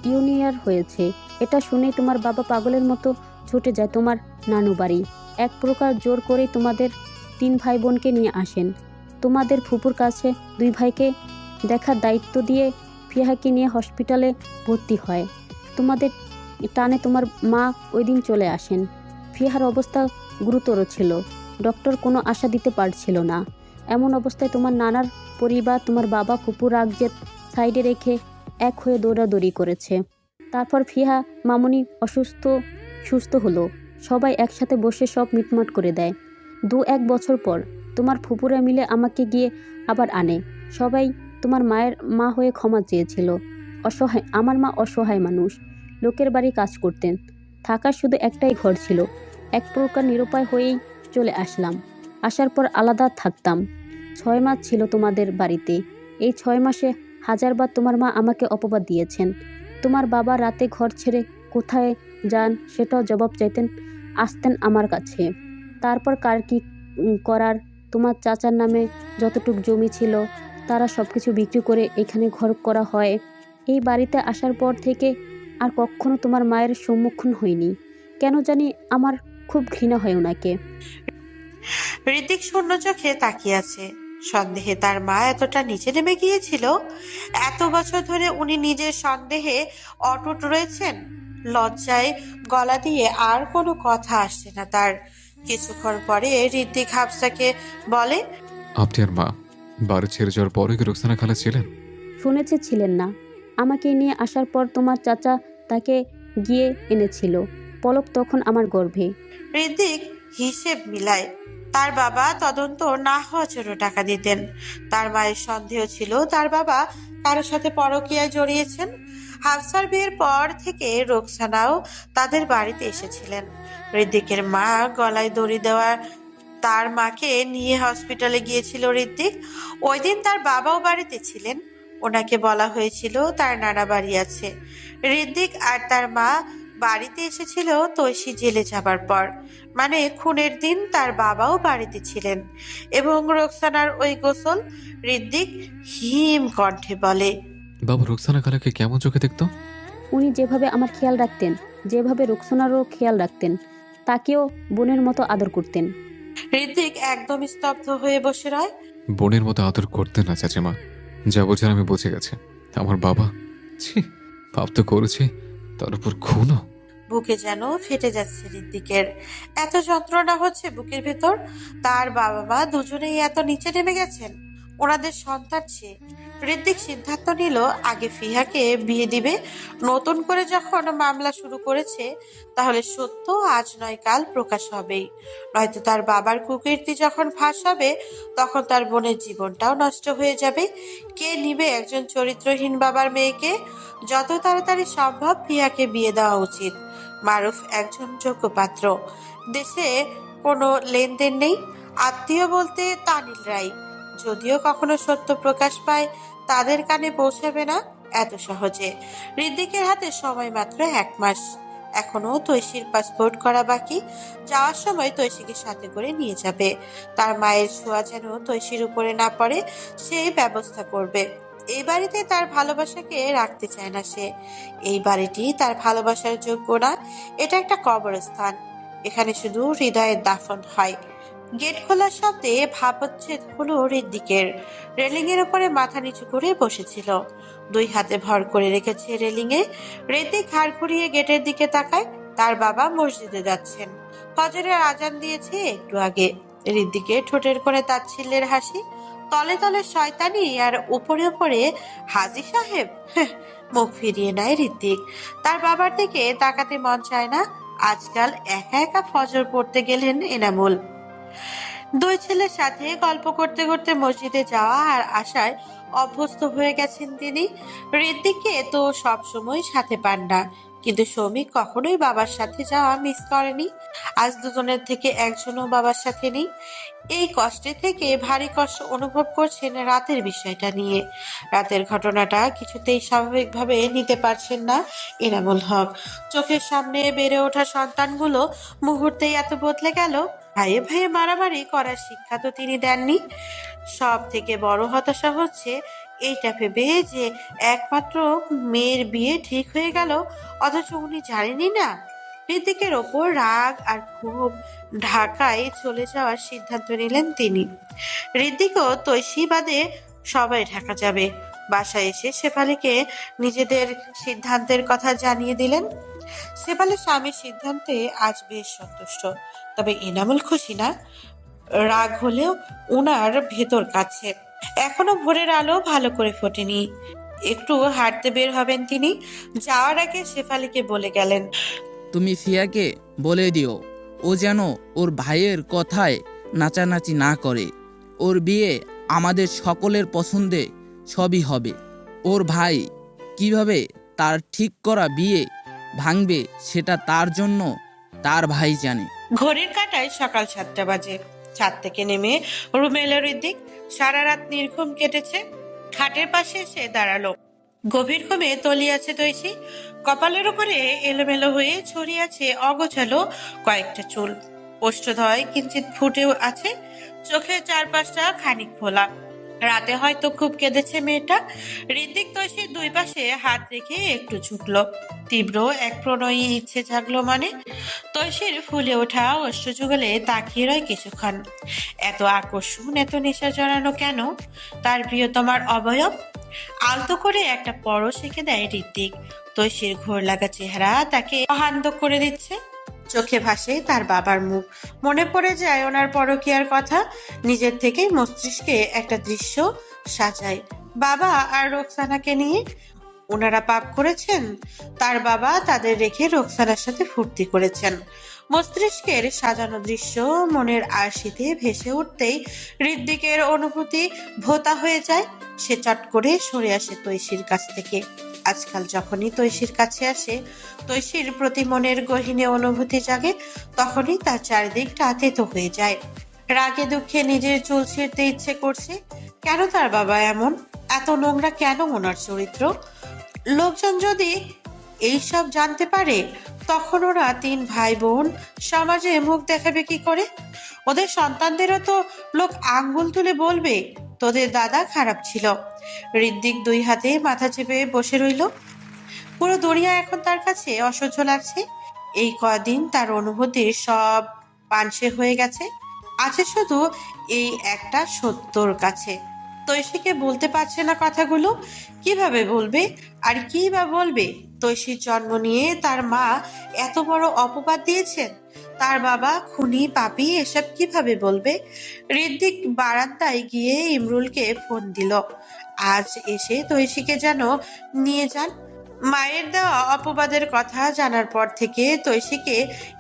ইউনিয়ার হয়েছে। এটা শুনে তোমার বাবা পাগলের মতো ছুটে যায় তোমার নানু বাড়ি। এক প্রকার জোর করেই তোমাদের 3 ভাই বোনকে নিয়ে আসেন। তোমাদের ফুপুর কাছে 2 ভাইকে দেখার দায়িত্ব দিয়ে ফিহাকে নিয়ে হসপিটালে ভর্তি হয়। তোমাদের টানে তোমার মা ওই দিন চলে আসেন। ফিহার অবস্থা গুরুতর ছিল, ডক্টর কোনো আশা দিতে পারছিল না। এমন অবস্থায় তোমার নানার পরিবার, তোমার বাবা, ফুপু রাগজেদ সাইডে রেখে এক হয়ে দৌড়াদৌড়ি করেছে। তারপর ফিহা মামনি সুস্থ হলো, সবাই একসাথে বসে সব মিটমাট করে দেয়। 2-1 বছর পর তোমার ফুপুরা মিলে আমাকে গিয়ে আবার আনে। সবাই তোমার মা হয়ে ক্ষমা চেয়েছিল। আমার মা অসহায় মানুষ, লোকের বাড়ি কাজ করতেন, থাকার শুধু একটাই ঘর ছিল। এক প্রকার নিরুপায় হয়েই চলে আসলাম। আসার পর আলাদা থাকতাম। 6 মাস ছিল তোমাদের বাড়িতে। এই 6 মাসে 1000 বার তোমার মা আমাকে অপবাদ দিয়েছেন। তোমার বাবা রাতে ঘর ছেড়ে কোথায় যান সেটাও জবাব চাইতেন, আসতেন আমার কাছে। তারপর কার কি করার, তোমার চাচার নামে যতটুক জমি ছিল তারা সব কিছু বিক্রি করে এখানে ঘর করা হয়। এই বাড়িতে আসার পর থেকে আর কখনো তোমার মায়ের সম্মুখীন হইনি। কেন জানি আমার খুব ঘৃণা হয় ওনাকে। ঋতিক শূন্য চোখে তাকিয়ে আছে। সন্দেহে তার মা এতটা নিচে নেমে গিয়েছিল। এত বছর ধরে উনি নিজের সন্দেহে অটুট রয়েছেন। লজ্জায় গলা দিয়ে আর কোনো কথা আসছে না তার। কিছুক্ষণ পরে ঋতিক হাফসাকে বলে, আপনি আর মা বাড়ি ছেড়ে যাওয়ার পরে কি রোকসানা খালা ছিলেন? শুনেছে ছিলেন না। আমাকে নিয়ে আসার পর তোমার চাচা তাকে গিয়ে এনেছিল। পলক তখন আমার গর্ভে। ঋতিক হিসেব মিলায়। তার বাবা তদন্ত না হওয়ার জন্য টাকা দিতেন। তার মায়ের সন্দেহ ছিল তার বাবা কারোর সাথে পরকীয়ায় জড়িয়েছেন। হাফসার বিয়ের পর থেকে রোকসানাও তাদের বাড়িতে এসেছিলেন। ঋতিকের মা গলায় দড়ি দেওয়া তার মাকে নিয়ে হসপিটালে গিয়েছিল ঋতিক। ওই দিন তার বাবাও বাড়িতে ছিলেন। ওনাকে বলা হয়েছিল তার নানা বাড়ি আছে। ঋতিক আর তার মা বাড়িতে এসেছিল তৈশী জেলে যাবার পর, মানে খুনের দিন তার বাবাও বাড়িতে ছিলেন। এবং রোকসানার ওই গোসল। ঋতিক হিম কণ্ঠে বলে, বাবু রোকসানা খালাকে কেমন চোখে দেখতো? উনি যেভাবে আমার খেয়াল রাখতেন, যেভাবে রোকসানারও খেয়াল রাখতেন, তাকেও বোনের মতো আদর করতেন। ঋতিক একদম স্তব্ধ হয়ে বসে রয়। বোনের মতো আদর করতেন না চাচিমা, যা বোঝার আমি বুঝে গেছি। আমার বাবা, ছি, পাপ তো করেছি, তার উপর খুনও। বুকে যেন ফেটে যাচ্ছে ঋতিকের। এত যন্ত্রণা হচ্ছে বুকের ভেতর। তার বাবা মা দুজনেই এত নিচে নেমে গেছেন ওনাদের সন্তান চেয়ে। ঋতিক সিদ্ধান্ত নিল আগে ফিহাকে বিয়ে দিবে। নতুন করে যখন মামলা শুরু করেছে তাহলে সত্য আজ নয় কাল প্রকাশ হবেই। নয়তো তার বাবার কুকীর্তি যখন ফাঁস হবে তখন তার বোনের জীবনটাও নষ্ট হয়ে যাবে। কে নিবে একজন চরিত্রহীন বাবার মেয়েকে? যত তাড়াতাড়ি সম্ভব ফিহাকে বিয়ে দেওয়া উচিত। মারুফ একজন যোগ্য পাত্র। দেশে কোনো লেনদেন নেই। আত্মীয় বলতে তানিল রায়। যদিও কখনো সত্য প্রকাশ পায় তাদের কানে পৌঁছাবে না এত সহজে। ঋতিকের হাতে সময় মাত্র 1 মাস। এখনো তৈশির পাসপোর্ট করা বাকি। যাওয়ার সময় তৈশিকে সাথে করে নিয়ে যাবে। তার মায়ের ছোঁয়া যেন তৈশির উপরে না পড়ে সেই ব্যবস্থা করবে। এই বাড়িতে তার ভালোবাসাকে রাখতে চায় না সে। এই বাড়িটি তার ভালোবাসার যোগ্য না। এটা একটা কবরস্থান। এখানে শুধু হৃদয়ের দাফন হয়। গেট খোলার শব্দে ভাবোচ্ছেদ হলো ঋদ্দিকের। রেলিং এর উপরে মাথা নিচু করে বসেছিল, দুই হাতে ভর করে রেখেছে রেলিংয়ে। ঋদ্দিক ঘাড় ঘুরিয়ে গেটের দিকে তাকায়। তার বাবা মসজিদে যাচ্ছেন। ফজরের আজান দিয়েছে একটু আগে। ঋদ্দিকের ঠোঁটের কোণে তাচ্ছিল্যের হাসি, তলে তলে শয়তানি, আর উপরে উপরে হাজী সাহেব। মুখ ফিরিয়ে নেয় ঋদ্দিক। তার বাবার দিকে তাকাতে মন চায় না। আজকাল একা একা ফজর পড়তে গেলেন এনামুল। দুই ছেলের সাথে গল্প করতে করতে মসজিদে যাওয়া আর আসায় অভ্যস্ত হয়ে গেছেন তিনি। ঋদ্দিককে তো সবসময় সাথে পান না, কিন্তু সৌমিক কখনোই বাবার সাথে যাওয়া মিস করেনি। আজ দুজনের থেকে একজনও বাবার সাথে নেই। এই কষ্টে থেকে ভারী কষ্ট অনুভব করছেন রাতের বিষয়টা নিয়ে। রাতের ঘটনাটা কিছুতেই স্বাভাবিকভাবে নিতে পারছেন না এনামুল হক। চোখের সামনে বেড়ে ওঠা সন্তানগুলো মুহূর্তেই এত বদলে গেল। ভাইয়ে ভাইয়ে মারামারি করার শিক্ষা তো তিনি দেননি। সব থেকে বড় হতাশা হচ্ছে এইটা ভেবে যে একমাত্র মেয়ের বিয়ে ঠিক হয়ে গেল, অথচ উনি জানেনই না। ঋদ্দিকের ওপর রাগ আর ক্ষোভ ঢাকায় চলে যাওয়ার সিদ্ধান্ত নিলেন তিনি। ঋদ্দিকও তৈশী বাদে সবাই ঢাকা যাবে। বাসায় এসে শেফালিকে নিজেদের সিদ্ধান্তের কথা জানিয়ে দিলেন। শেফালি স্বামীর সিদ্ধান্তে আজ বেশ সন্তুষ্ট, তবে এনামুল খুশি না। রাগ হলেও উনার ভেতর কাছে এখনো ভোরের আলো ভালো করে ফোটেনি। একটু হাঁটতে বের হবেন তিনি। যাওয়ার আগে শেফালিকে বলে গেলেন, তুমি ফিয়াকে বলে দিও ও যেন ওর ভাইয়ের কথায় নাচানাচি না করে। ওর বিয়ে আমাদের সকলের পছন্দে সবই হবে। ওর ভাই কিভাবে তার ঠিক করা বিয়ে ভাঙবে সেটা তার জন্য তার ভাই জানে। ঘড়ির কাঁটায় সকাল 7টা বাজে। ছাদ থেকে নেমে রুমে এলো ঋদ্দিক। সারা রাত নির্ঘুম কেটেছে। খাটের পাশে এসে দাঁড়ালো। গভীর ঘুমে তলিয়ে আছে তৈশী। কপালের উপরে এলোমেলো হয়ে ছড়িয়ে আছে অগোছালো কয়েকটা চুল। ওষ্ঠদ্বয় কিঞ্চিত ফুটেও আছে। চোখের চারপাশটা খানিক খোলা। রাতে হয়তো খুব কেঁদেছে মেয়েটা। ঋদ্দিক তৈশীর দুই পাশে হাত রেখে একটু ঝুঁকলো। তীব্র এক প্রণয়ী ইচ্ছে জাগলো মানে। তৈশীর ফুলে ওঠা অষ্টযুগলে তাকিয়ে রয় কিছুক্ষণ। এত আকর্ষণ, এত নেশা জড়ানো কেন তার প্রিয়তমার অবয়ব? আলতো করে একটা পরশ এঁকে দেয় ঋদ্দিক। তৈশীর ঘোর লাগা চেহারা তাকে অহান্ত করে দিচ্ছে। চোখে ভাসে তার বাবার মুখ। মনে পড়ে যায় ওনার পরকীয়ার কথা। নিজের থেকেই মস্তিষ্কে একটা দৃশ্য সাজায়, বাবা আর রোকসানাকে নিয়ে। ওনারা পাপ করেছেন। তার বাবা তাদের রেখে রোকসানার সাথে ফুর্তি করেছেন। মস্তিষ্কের সাজানো দৃশ্য মনের আরশিতে ভেসে উঠতেই ঋদ্দিকের অনুভূতি ভোতা হয়ে যায়। সে চট করে সরে আসে তৈশীর কাছ থেকে। আজকাল যখনই তৈশীর কাছে আসে, তৈশীর প্রতি মনের গহীনে অনুভূতি জাগে। তখনই তার চারিদিকটা তেতো হয়ে যায়। রাগে দুঃখে নিজের চুল ছিঁড়তে ইচ্ছে করছে। কেন তার বাবা এমন? এত নোংরা কেন ওনার চরিত্র? লোকজন যদি এইসব জানতে পারে, তখন ওরা 3 ভাই বোন সমাজে মুখ দেখাবে কি করে? ওদের সন্তানদেরও তো লোক আঙ্গুল তুলে বলবে তোদের দাদা খারাপ ছিল। ঋদ্দিক 2 হাতে মাথা চেপে বসে রইল। পুরো দুনিয়া এখন তার কাছে অসহ্য লাগছে। এই কদিন তার অনুভূতির সব পানসে হয়ে গেছে। আছে শুধু এই একটা সত্যর কাছে। তৈশীকে বলতে পারছে না কথাগুলো। কিভাবে বলবে? আর কি বা বলবে? তৈশীর জন্ম নিয়ে তার মা এত বড় অপবাদ দিয়েছেন। তার বাবা খুনি, পাপী, এসব কিভাবে বলবে? ঋদ্দিক বারান্দায় গিয়ে ইমরুলকে ফোন দিল। আজ এসে তৈশীকে যেন নিয়ে যান। মায়ের দেওয়া অপবাদের কথা জানার পর থেকে তৈশীকে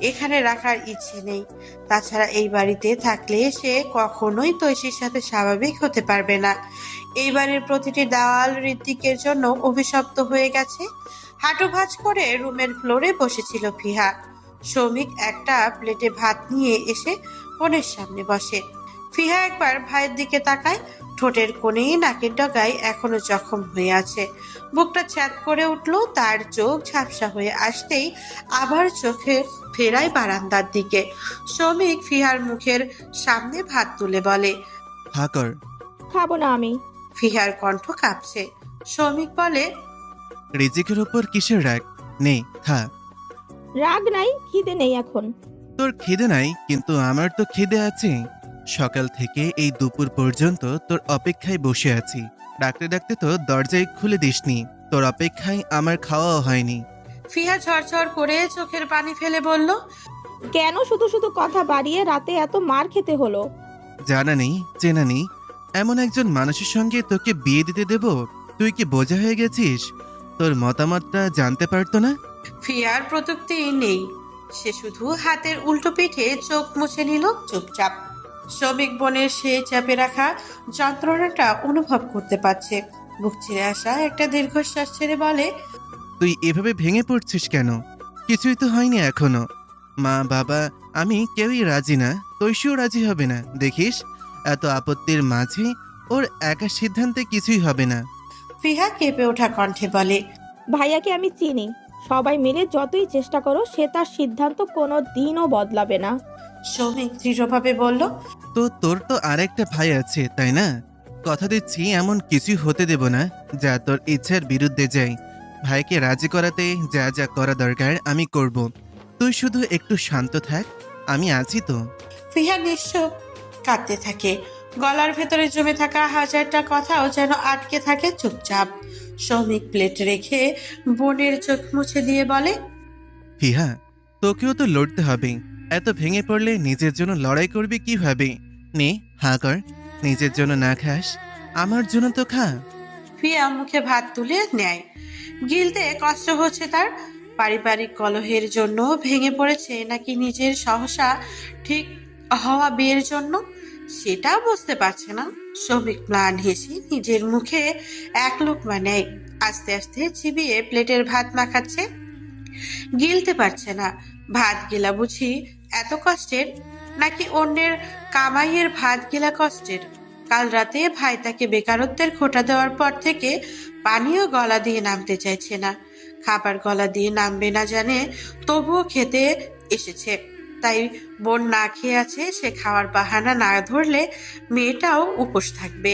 এখানে রাখার ইচ্ছে নেই। তাছাড়া এই বাড়িতে থাকলে সে কখনোই তৈশীর সাথে স্বাভাবিক হতে পারবে না। এই বাড়ির প্রতিটি দেওয়াল ঋদ্দিকের জন্য অভিশপ্ত হয়ে গেছে। হাঁটু ভাঁজ করে রুমের ফ্লোরে বসেছিল ফিহা। সৌমিক একটা প্লেটে ভাত নিয়ে এসে বোনের সামনে বসে। ফিহা একবার ভাইয়ের দিকে তাকায়, ঠোঁট ঠোঁটের কোণে নাকের ডগায় এখনো জখম হয়ে আছে। বুকটা ছ্যাদ করে উঠল। তার চোখ ঝাপসা হয়ে আসতেই আবার চোখে ফেরায় বারান্দার দিকে। শ্রমিক ফিহার মুখের সামনে ভাত তুলে বলে, হা কর। খাবো না আমি। ফিহার কণ্ঠ কাঁপছে। শ্রমিক বলে, রিজিকের ওপর কিসের রাগ? নে খা। রাগ নাই, খিদে নেই এখন। তোর খিদে নাই, কিন্তু আমার তো খিদে আছে। সকাল থেকে এই দুপুর পর্যন্ত তোর অপেক্ষায় বসে আছি। ডাকতে ডাকতে তো দরজায় খুলে দিসনি। তোর অপেক্ষায় আমার খাওয়াও হয়নি। ফিহা ঝরঝর করে চোখের পানি ফেলে বলল, কেন শুধু শুধু কথা বাড়িয়ে রাতে এত মার খেতে হলো? জানা নেই, চেনা নেই, এমন একজন মানুষের সঙ্গে তোকে বিয়ে দিতে দেব? তুই কি বোঝা হয়ে গেছিস? তোর মতামতটা জানতে পারতো না? ফিয়ার প্রযুক্তি নেই। সে শুধু হাতের উল্টো পিঠে চোখ মুছে নিল চুপচাপ। শ্রমিক বোনের সে চাপে রাখা যন্ত্রণাটা অনুভব করতে পারছে। বুক ছিঁড়ে আসা একটা দীর্ঘশ্বাস ছেড়ে বলে, তুই এভাবে ভেঙে পড়ছিস কেন? কিছুই তো হয়নি এখনো। মা, বাবা, আমি কেউই রাজি না। তৈশিও রাজি হবে না। দেখিস, এত আপত্তির মাঝে ওর একা সিদ্ধান্তে কিছুই হবে না। ফিহা কেঁপে ওঠা কণ্ঠে বলে, ভাইয়াকে আমি চিনি। সবাই মিলে যতই চেষ্টা করো, সে তার সিদ্ধান্ত কোনো দিনও বদলাবে না। শ্রমিক দৃঢ়ভাবে বলল, তো তোর তো আরেকটা ভাই আছে, তাই না? কথা দিচ্ছি এমন কিছুই হতে দেব না যা তোর ইচ্ছার বিরুদ্ধে যায়। ভাইকে রাজি করাতে যা যা করা দরকার আমি করব। তুই শুধু একটু শান্ত থাক, আমি আছি তো। ফিহা নিশ্চুপ কাঁদতে থাকে। গলার ভেতরে জমে থাকা হাজারটা কথাও যেন আটকে থাকে চুপচাপ। শ্রমিক প্লেট রেখে বোনের চোখ মুছে দিয়ে বলে, ফিহা, তোকেও তো লড়তে হবে। এত ভেঙে পড়লে নিজের জন্য লড়াই করবি কিভাবে? নে, হা কর। নিজের জন্য না খাস, আমার জন্য তো খা। ফিয়া মুখে ভাত তুলে নেয়। গিলতে কষ্ট হচ্ছে তার। পারিবারিক কলহের জন্য ভেঙে পড়েছে, নাকি নিজের সহসা ঠিক হওয়া বিয়ের জন্য, সেটা বুঝতে পারছে না। শ্রমিক ম্লান হেসে নিজের মুখে এক লোকমা নেয়। আস্তে আস্তে চিবিয়ে প্লেটের ভাত মাখাচ্ছে। গিলতে পারছে না। ভাত গিলা বুঝি এত কষ্টের, নাকি অন্যের কামাইয়ের ভাত গিলা কষ্টের? কাল রাতে ভাই তাকে বেকারত্বের খোঁটা দেওয়ার পর থেকে পানিও গলা দিয়ে নামতে চাইছে না। খাবার গলা দিয়ে নামবে না জানে, তবুও খেতে এসেছে। তাই বোন না খেয়ে আছে, সে খাওয়ার বাহানা না ধরলে মেয়েটাও উপোস থাকবে।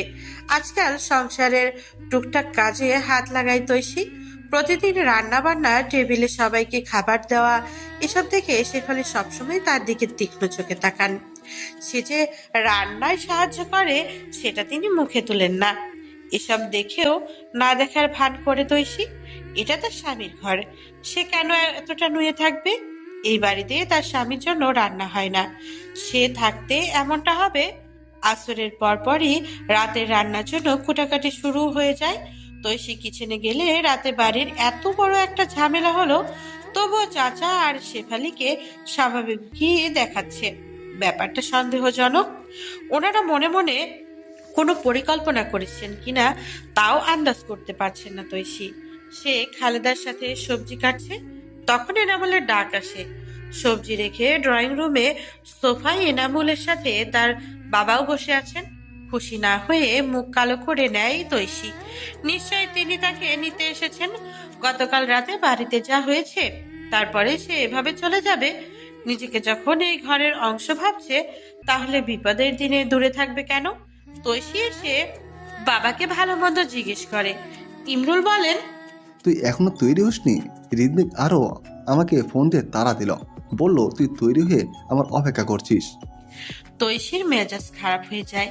আজকাল সংসারের টুকটাক কাজে হাত লাগাই তৈশী। প্রতিদিন রান্না বান্না, টেবিলে সবাইকে খাবার দেওয়া, এসব দেখে শেফালি সবসময় তার দিকে তীক্ষ্ণ চোখে তাকান। সে যে রান্নায় সাহায্য করে সেটা তিনি মুখে তুলেন না। এসব দেখেও না দেখার ভান করে তৈশী। এটা তার স্বামীর ঘর, সে কেন এতটা নুয়ে থাকবে? এই বাড়িতে তার স্বামীর জন্য রান্না হয় না, সে থাকতে এমনটা হবে? আসরের পরপরই রাতের রান্নার জন্য কুটাকাটি শুরু হয়ে যায়। তৈশী কিচেনে গেলে রাতে বাড়ির এত বড় একটা ঝামেলা হলো, তবুও চাচা আর শেফালিকে স্বাভাবিকই দেখাচ্ছে। ব্যাপারটা সন্দেহজনক। ওনারা মনে মনে কোনো পরিকল্পনা করেছেন কিনা তাও আন্দাজ করতে পারছেন না তৈশী। সে খালেদার সাথে সবজি কাটছে, তখন এনামুলের ডাক আসে। সবজি রেখে ড্রয়িং রুমে সোফায় এনামুলের সাথে তার বাবাও বসে আছেন। খুশি না হয়ে মুখ কালো করে নেয় তৈশী। নিশ্চয়ই তিনি তাকে নিতে এসেছেন। গতকাল রাতে বাড়িতে যা হয়েছে, তারপরে সে এভাবে চলে যাবে? নিজেকে যখন এই ঘরের অংশ ভাবছে, তাহলে বিপদের দিনে দূরে থাকবে কেন? তৈশী এসে বাবাকে ভালো মন্দ জিজ্ঞেস করে। ইমরুল বলেন, তুই এখনো তৈরি হসনি? রিদমিক আরো আমাকে ফোন দিয়ে তাড়া দিল, বলল তুই তৈরি হয়ে আমার অপেক্ষা করছিস। তৈশীর মেজাজ খারাপ হয়ে যায়।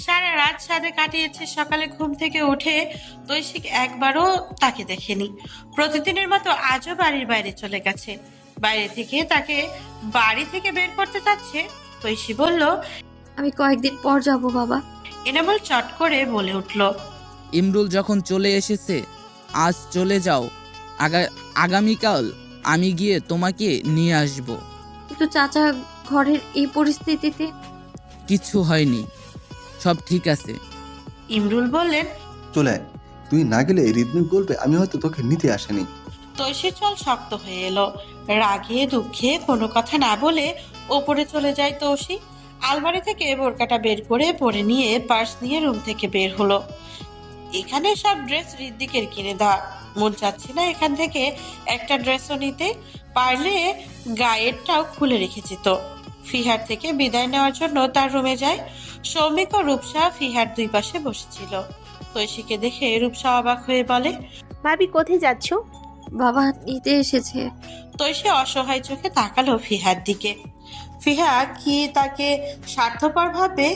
সারা রাত ছাদে কাটিয়েছে, সকালে ঘুম থেকে উঠে তৈশী একবারও তাকে দেখেনি। প্রতিদিনের মতো আজও বাড়ির বাইরে চলে গেছে। বাইরে থেকে তাকে বাড়ি থেকে বের করতে চাচ্ছে। তৈশী বলল, আমি কয়েকদিন পর যাব বাবা। এনামুল চট করে বলে উঠল, ইমরুল যখন চলে এসেছে, আজ চলে যাও। আগামীকাল আমি গিয়ে তোমাকে নিয়ে আসব। কিন্তু চাচা, ঘরের এই পরিস্থিতিতে কিছু হয়নি, সব ঠিক আছে। ইমরুল বললেন, চলে আয়। তুই না গেলে রিদমিক বলবে আমি হয়তো তোকে নিতে আসেনি। তৈশীর চল শক্ত হয়ে এলো। রাগে দুঃখে কোনো কথা না বলে ওপরে চলে যায় তৌশী। আলমারি থেকে বোরকাটা বের করে পরে নিয়ে পার্স নিয়ে রুম থেকে বের হলো। এখানে সব ড্রেস ঋদ্দিকের কিনে দেওয়া, মন চাচ্ছে না এখান থেকে একটা ড্রেসও নিতে, পারলে গায়েরটাও খুলে রেখেছে। তো ফিহার থেকে বিদায় নেওয়ার জন্য তার রুমে যায়। সৌমিক ও রূপসা ফিহার দুই পাশে বসেছিল। তৈশীকে দেখে রূপসা অবাক হয়ে বলে, ভাবি কোথায় যাচ্ছ? বাবা নিতে এসেছে। তৈশী অসহায় চোখে তাকালো ফিহার দিকে। ফিহা কি তাকে স্বার্থপর ভাবে?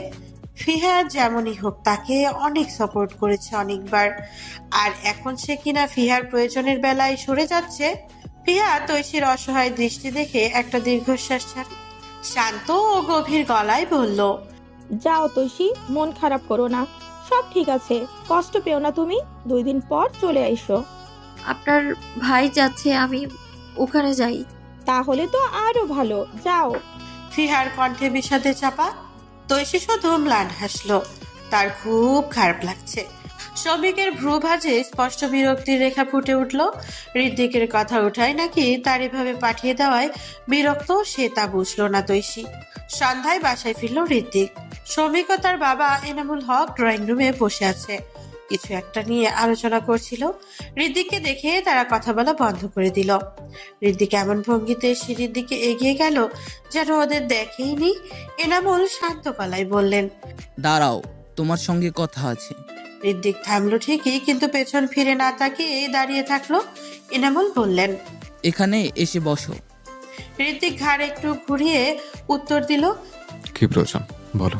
ফিহা যেমনই হোক তাকে অনেক সাপোর্ট করেছে অনেকবার, আর এখন সে কিনা ফিহার প্রয়োজনের বেলায় সরে যাচ্ছে। ফিহা তৈশীর অসহায় দৃষ্টি দেখে একটা দীর্ঘশ্বাস ছাড়ে, শান্ত ও গভীর গলায় বলল, যাও তৈশী, মন খারাপ করো না, সব ঠিক আছে, কষ্ট পেও না তুমি, 2 দিন পর চলে এসো। আপনার ভাই যাচ্ছে, আমি ওখানে যাই। তাহলে তো আরো ভালো, যাও। ফিহার কণ্ঠে বিষাদে চাপা। তৈশী শুধু ম্লান হাসলো। তার খুব খারাপ লাগছে। শ্রমিকের ভ্রু ভাঁজে স্পষ্ট বিরক্তির রেখা ফুটে উঠল। ঋদ্দিকের কথা ওঠায় নাকি তার এভাবে পাঠিয়ে দেওয়ায় বিরক্ত, সে তা বুঝলো না তৈশী। সন্ধ্যায় বাসায় ফিরল ঋদ্দিক। শ্রমিক ও তার বাবা এনামুল হক ড্রয়িং রুমে বসে আছে, কিছু একটা নিয়ে আলোচনা করছিল। ঋদ্দিককে দেখে তারা কথা বলা বন্ধ করে দিল। ঋদ্দিক এমন ভঙ্গিতে সিঁড়ির দিকে এগিয়ে গেল যেন ওদের দেখেইনি। এনামুল শান্ত গলায় বললেন, দাঁড়াও, তোমার সঙ্গে কথা আছে। ঋদ্দিক থামলো ঠিকই, কিন্তু পেছন ফিরে না তাকিয়ে দাঁড়িয়ে থাকলো। এনামুল বললেন, এখানে এসে বসো। ঋদ্দিক ঘাড় একটু ঘুরিয়ে উত্তর দিল। কি প্রয়োজন বলো।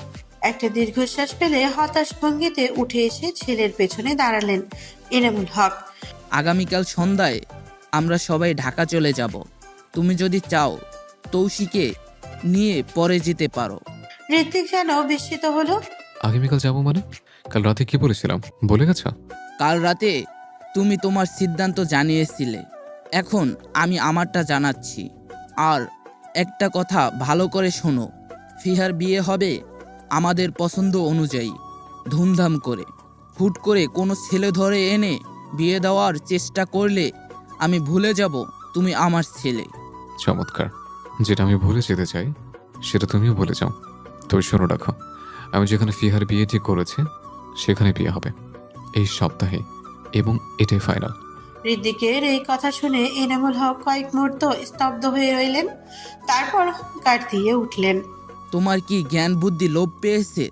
একটা দীর্ঘশ্বাস ফেলে হতাশ ভঙ্গিতে উঠে এসে ছেলের পেছনে দাঁড়ালেন এনামুল হক। আগামীকাল সন্ধ্যায় আমরা সবাই ঢাকা চলে যাব। তুমি যদি চাও তৌশীকে নিয়ে পরে যেতে পারো। ঋদ্দিক যেন বিস্মিত হলো। আগামীকাল যাবো মানে? কাল রাতে কি বলেছিলাম বলে গেছো? কাল রাতে তুমি তোমার সিদ্ধান্ত জানিয়েছিলে, এখন আমি আমারটা জানাচ্ছি। আর একটা কথা ভালো করে শোনো, ফিহার বিয়ে হবে আমাদের পছন্দ অনুযায়ী, ধুমধাম করে। হুট করে কোনো ছেলে ধরে এনে বিয়ে দেওয়ার চেষ্টা করলে আমি ভুলে যাব তুমি আমার ছেলে। চমৎকার, যেটা আমি ভুলে যেতে চাই সেটা তুমিও ভুলে যাও। তো শোনো রাখো, আমি যেখানে ফিহার বিয়ে ঠিক করেছি সেখানে বিয়ে হবে এই সপ্তাহে, এবং এটাই ফাইনাল। ঋদ্দিকের এই কথা শুনে এনামুল হক কয়েক মুহূর্ত স্তব্ধ হয়ে রইলেন, তারপর হুঙ্কার দিয়ে উঠলেন, তোমার কি জ্ঞান বুদ্ধি লোপ পেয়েছে?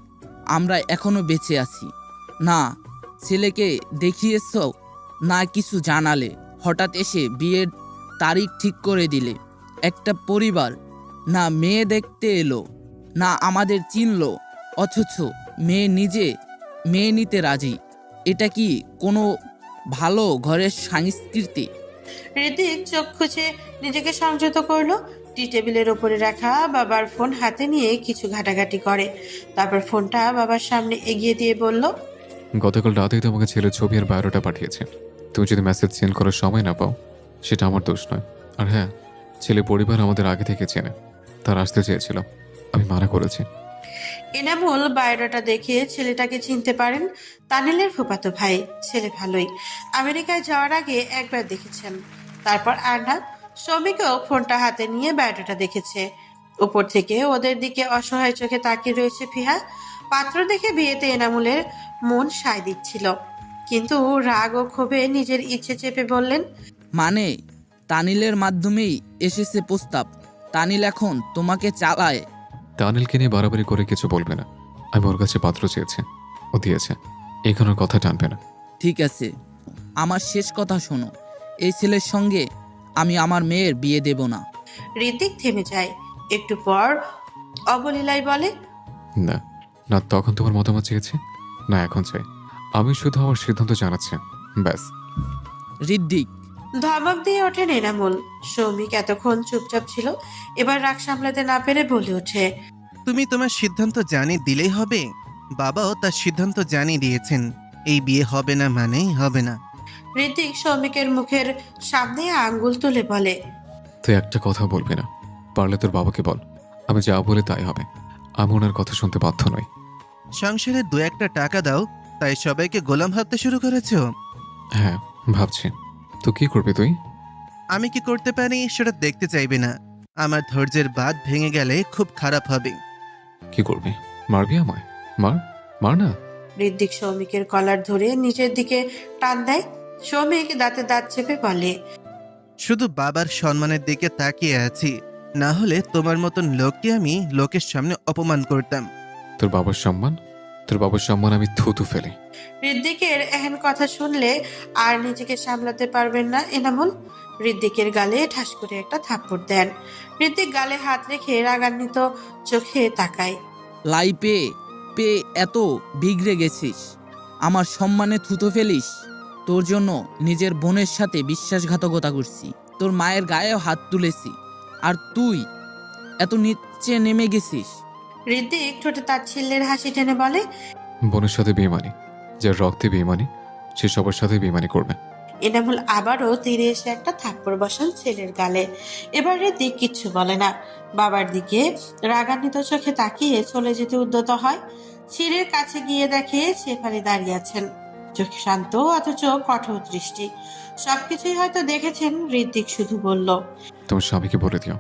আমরা এখনো বেঁচে আছি। না ছেলেকে দেখিয়েছ, না কিছু জানালে, হঠাৎ এসে বিয়ের তারিখ ঠিক করে দিলে। একটা পরিবার না মেয়ে দেখতে এলো, না আমাদের চিনলো, অথচ মেয়ে নিজে মেয়ে নিতে রাজি। এটা কি কোনো ভালো ঘরের সংস্কৃতি? ঋদ্দিক চোখ খুঁজে নিজেকে সংযত করলো। টি টেবিলের ওপরে রাখা বাবার ফোন হাতে নিয়ে কিছু ঘাটাঘাটি করে, তারপর ফোনটা বাবার সামনে এগিয়ে দিয়ে বলল, গতকাল রাতেই তোমাকে ছেলের ছবি আর বায়োডাটা পাঠিয়েছে। তুমি যদি মেসেজ সেন্ড করার সময় না পাও সেটা আমার দোষ নয়। আর হ্যাঁ, ছেলে পরিবার আমাদের আগে থেকে চেনে, তার আসতে চেয়েছিল, আমি মানা করেছি। এনামুল বায়োডাটা দেখে ছেলেটাকে চিনতে পারেন। তানিলের ফুফাতো ভাই। ছেলে ভালোই, আমেরিকায় যাওয়ার আগে একবার দেখেছেন, তারপর আর না। শ্রমিকও ফোনটা হাতে নিয়ে বায়োডাটা দেখেছে। উপর থেকে ওদের দিকে অসহায় চোখে তাকিয়ে রয়েছে ফিহা। পাত্র দেখে বিয়েতে এনামুলের মন সায় দিচ্ছিল, কিন্তু রাগ ও ক্ষোভে নিজের ইচ্ছে চেপে বললেন, মানে তানিলের মাধ্যমেই এসেছে প্রস্তাব? তানিল এখন তোমাকে চালায়? তানিলকে নিয়ে বাড়াবাড়ি করে কিছু বলবে না। আমি ওর কাছে পাত্র চেয়েছি, ও দিয়েছে, এখানের কথা টানবে না। ঠিক আছে, আমার শেষ কথা শোনো, এই ছেলের সঙ্গে আমি আমার মেয়ের বিয়ে দেব না। ঋদ্দিক থেমে যায়। একটু পর অবলীলায় বলে, না না, তখন তোমার মতামত চেয়েছি, না এখন চাই। আমি শুধু আমার সিদ্ধান্ত জানাচ্ছি, ব্যাস। ঋদ্দিক! ধমক দিয়ে ওঠেন এনামুল। সৌমিক এতক্ষণ চুপচাপ ছিল, এবার রাগ সামলাতে না পেরে বলে ওঠে, তুমি তোমার সিদ্ধান্ত জানিয়ে দিলেই হবে। বাবাও তার সিদ্ধান্ত জানিয়ে দিয়েছেন, এই বিয়ে হবে না মানেই হবে না। ঋদ্দিক সৌমিকের মুখের সামনে আঙ্গুল তুলে বলে, তুই একটা কথা বলবি না, পারলে তোর বাবাকে বল, আমি যা বলে তাই হবে। আমি ওনার কথা শুনতে বাধ্য নই। সংসারে 2-1 টাকা দাও, তাই সবাইকে গোলাম ভাবতে শুরু করেছো? হ্যাঁ ভাবছি। তো কি করবি তুই? আমি কি করতে পারি সেটা দেখতে চাইবে না। আমার ধৈর্যের বাঁধ ভেঙে গেলে খুব খারাপ হবে। কি করবি? মারবি আমায়? মার, মার না। ঋদ্বিক সৌমিকের কলার ধরে নিচের দিকে টান দেয়। সৌমিক দাঁতে দাঁত চেপে বলে, শুধু বাবার সম্মানের দিকে তাকিয়ে আছি, না হলে তোমার মতন লোককে আমি লোকের সামনে অপমান করতাম। তোর বাবার সম্মান? তোর বাবার সম্মান আমি থুতু ফেলি। ঋদ্বিকের এহেন কথা শুনলে আর নিজেকে সামলাতে পারবেন না এনামুল। ঋদ্বিকের গালে ঠাস করে একটা থাপ্পড় দেন। ঋদ্বিক গালে হাত রেখে রাগান্বিত চোখে তাকায়। লাই পেয়ে পেয়ে এত বিগড়ে গেছিস, আমার সম্মানে থুতো ফেলিস? তোর জন্য নিজের বোনের সাথে বিশ্বাসঘাতকতা করছি, তোর মায়ের গায়েও হাত তুলেছি, আর তুই এত নিচে নেমে গেছিস। ঋদ্বিক ঠোঁটে তাচ্ছিল্যের হাসি টেনে বলে, বোনের সাথে বেইমানি, যার রক্তে বেইমানি, সে সবার সাথে বেইমানি করবে। এনামুল আবারও তীরে এসে একটা থাপ্পড় বসান ছেলের গালে। এবার ঋদ্বিক কিচ্ছু বলে না, বাবার দিকে রাগান্বিত চোখে তাকিয়ে চলে যেতে উদ্যত হয়। ছিঁড়ের কাছে গিয়ে দেখে শেফালি দাঁড়িয়ে আছেন, চোখ শান্ত অথচ কঠোর দৃষ্টি। সবকিছুই হয়তো দেখেছেন। ঋদ্বিক শুধু বলল, তোমার স্বামীকে বলে দিও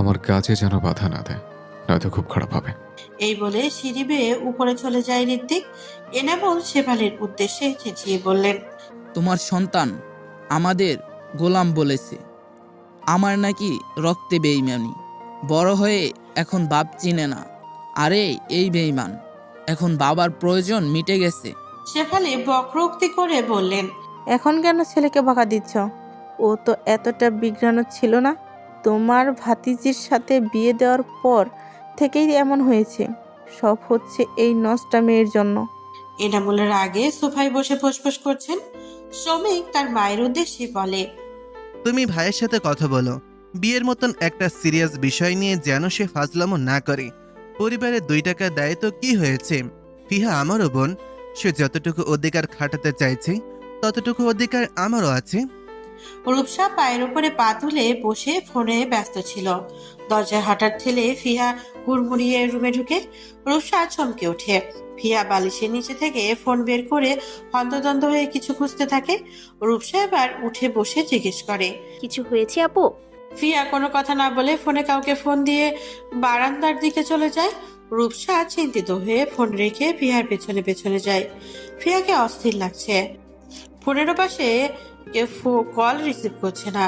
আমার কাজে যেন বাধা না দেয়, নয়তো খুব খারাপ হবে। এই বলে সিঁড়ি বেয়ে উপরে চলে যায় ঋদ্বিক। এনামুল শেফালির উদ্দেশ্যে চেঁচিয়ে বললেন, তোমার সন্তান আমাদের গোলাম বলেছে, আমার নাকি রক্তে বেইমানি, বড় হয়ে এখন বাপ চিনে না। আরে এই বেইমান, এখন বাবার প্রয়োজন মিটে গেছে। শেফালি বক্রোক্তি করে বললেন, এখন কেন ছেলেকে বকা দিচ্ছ? ও তো এতটা বিগ্রানো ছিল না। তোমার ভাতিজির সাথে বিয়ে দেওয়ার পর থেকেই এমন হয়েছে। সব হচ্ছে এই নষ্টা মেয়ের জন্য। এনামুলের আগে সোফায় বসে ফোঁসফোঁস করছেন। শ্রমিক তার মায়ের উদ্দেশ্যে বলে, তুমি ভাইয়ের সাথে কথা বলো, বিয়ের মতন একটা সিরিয়াস বিষয় নিয়ে যেন সে ফাজলামো না করে। পরিবারের 2 টাকা দেয় তো কি হয়েছে? ফিহা আমারও বোন, সে যতটুকু অধিকার খাটাতে চাইছে ততটুকু অধিকার আমারও আছে। রূপসা পায়ের উপরে পা তুলে বসে ফোনে ব্যস্ত ছিল। দরজায় হঠাৎ ঠেলে ফিহা হুড়মুড়িয়ে রুমে ঢুকে। রূপসা চমকে ওঠে। ফিহা বালিশের নিচে থেকে ফোন বের করে হন্তদন্ত হয়ে কিছু খুঁজতে থাকে। রূপসা এবার উঠে বসে জিজ্ঞেস করে, কিছু হয়েছে আপু? ফিয়া কোনো কথা না বলে ফোনে কাউকে ফোন দিয়ে বারান্দার দিকে চলে যায়। রূপসা চিন্তিত হয়ে ফোন রেখে ফিয়ার পেছনে পেছনে যায়। ফিয়াকে অস্থির লাগছে। ফোনের পাশে কেউ কল রিসিভ করছে না।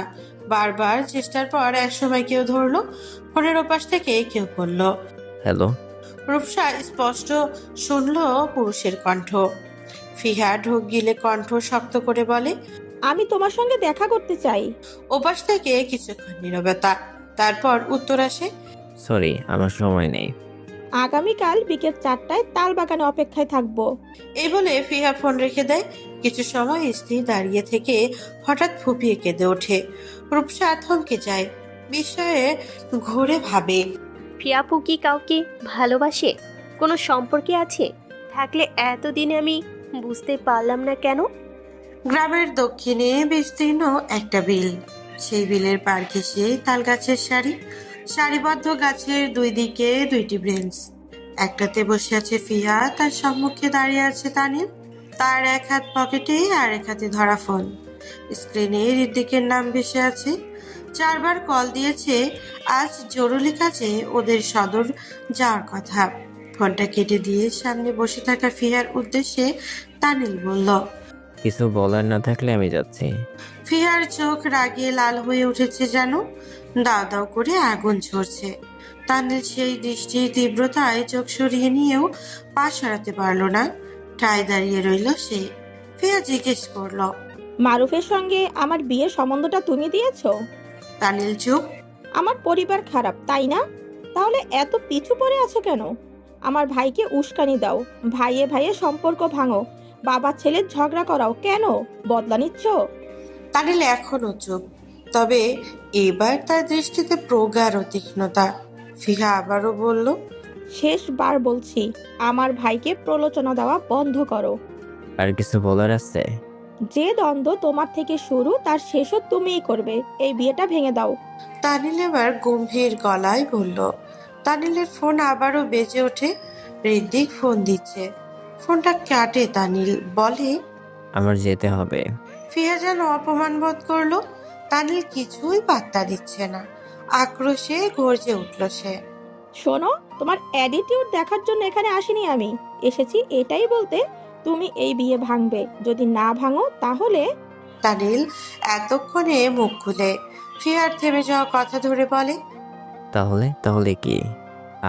বারবার চেষ্টার পর একসময় কেউ ধরলো। ফোনের ওপাশ থেকে কেউ বলল, হ্যালো। রূপসা স্পষ্ট শুনলো পুরুষের কণ্ঠ। ফিহা ঢোক গিলে কণ্ঠ শক্ত করে বলে, আমি তোমার সঙ্গে দেখা করতে চাই। ওপাশ থেকে কিছুক্ষণ নীরবতা, তারপর উত্তর আসে, সরি, আমার সময় নেই। আগামীকাল বিকেল 4টায় তাল বাগানে অপেক্ষায় থাকবো। এই বলে ফিহা ফোন রেখে দেয়। কিছু সময় স্থির দাঁড়িয়ে থেকে হঠাৎ ফুপিয়ে কেঁদে ওঠে। রূপসা থমকে যায়, বিস্ময়ে ঘুরে ভাবে, ফিয়াপু কি কাউকে ভালোবাসে? কোনো সম্পর্কে আছে? থাকলে এতদিনে আমি বুঝতে পারলাম না কেন? গ্রামের দক্ষিণে বিস্তীর্ণ একটা বিল। সেই বিলের পার ঘেঁষে তাল গাছের সারি, সারিবদ্ধ গাছের 2 দিকে 2টি ব্রেঞ্চ। একটাতে বসে আছে ফিহা, তার সম্মুখে দাঁড়িয়ে আছে তানিল। তার এক হাত পকেটে আর এক হাতে ধরা ফোন। স্ক্রিনে ঋদ্বিকের নাম ভেসে আছে। 4 বার কল দিয়েছে। আজ জরুরি কাজে ওদের সদর যাওয়ার কথা। ফোনটা কেটে দিয়ে সামনে বসে থাকা ফিহার উদ্দেশ্যে তানিল বলল, কিছু বলার না থাকলে আমি যাচ্ছি। ফিহার চোখ রাগে লাল হয়ে উঠেছে, যেন দাও দাও করে আগুন ঝরছে। তানিল সেই দৃষ্টির তীব্রতায় চোখ সরিয়ে নিয়েও পা সরাতে পারল না। ঠায় দাঁড়িয়ে রইল সে। ফিহা জিজ্ঞেস করল, মারুফের সঙ্গে আমার বিয়ের সম্বন্ধটা তুমি দিয়েছো? তানিল চুপ। আমার পরিবার খারাপ, তাই না? তাহলে এত পিছু পড়ে আছো কেন? আমার ভাইকে উস্কানি দাও, ভাইয়ে ভাইয়ে সম্পর্ক ভাঙো, বাবা ছেলের ঝগড়া করাও। কেন বদলা নিচ্ছ? তানিল এখনো চুপ, তবে এবার তার দৃষ্টিতে প্রগাঢ় তীক্ষ্ণতা। ফিহা আবারও বলল, শেষবার বলছি, আমার ভাইকে প্রলোচনা দেওয়া বন্ধ করো। আর কিছু বলার আছে? যে দ্বন্দ্ব তোমার থেকে শুরু, তার শেষও তুমিই করবে। এই বিয়েটা ভেঙে দাও। তানিল এবার গম্ভীর গলায় বলল। তানিলের ফোন আবারও বেজে ওঠে। ঋদ্বিক ফোন দিচ্ছে। ফোনটা কাটে তানিল, বলে, আমার যেতে হবে। ফিহা যেন অপমান বোধ করলো। তানিল কিছুই পাত্তা দিচ্ছে না। আক্রোশে গর্জে উঠল সে। শোনো, তোমার অ্যাটিটিউড দেখার জন্য এখানে আসিনি আমি, এসেছি এটাই বলতে তুমি এই বিয়ে ভাঙবে। যদি না ভাঙো তাহলে। তানিল এতক্ষণে মুখ খুলে ফিহার থেমে যাওয়া কথা ধরে বলে, তাহলে তাহলে কি?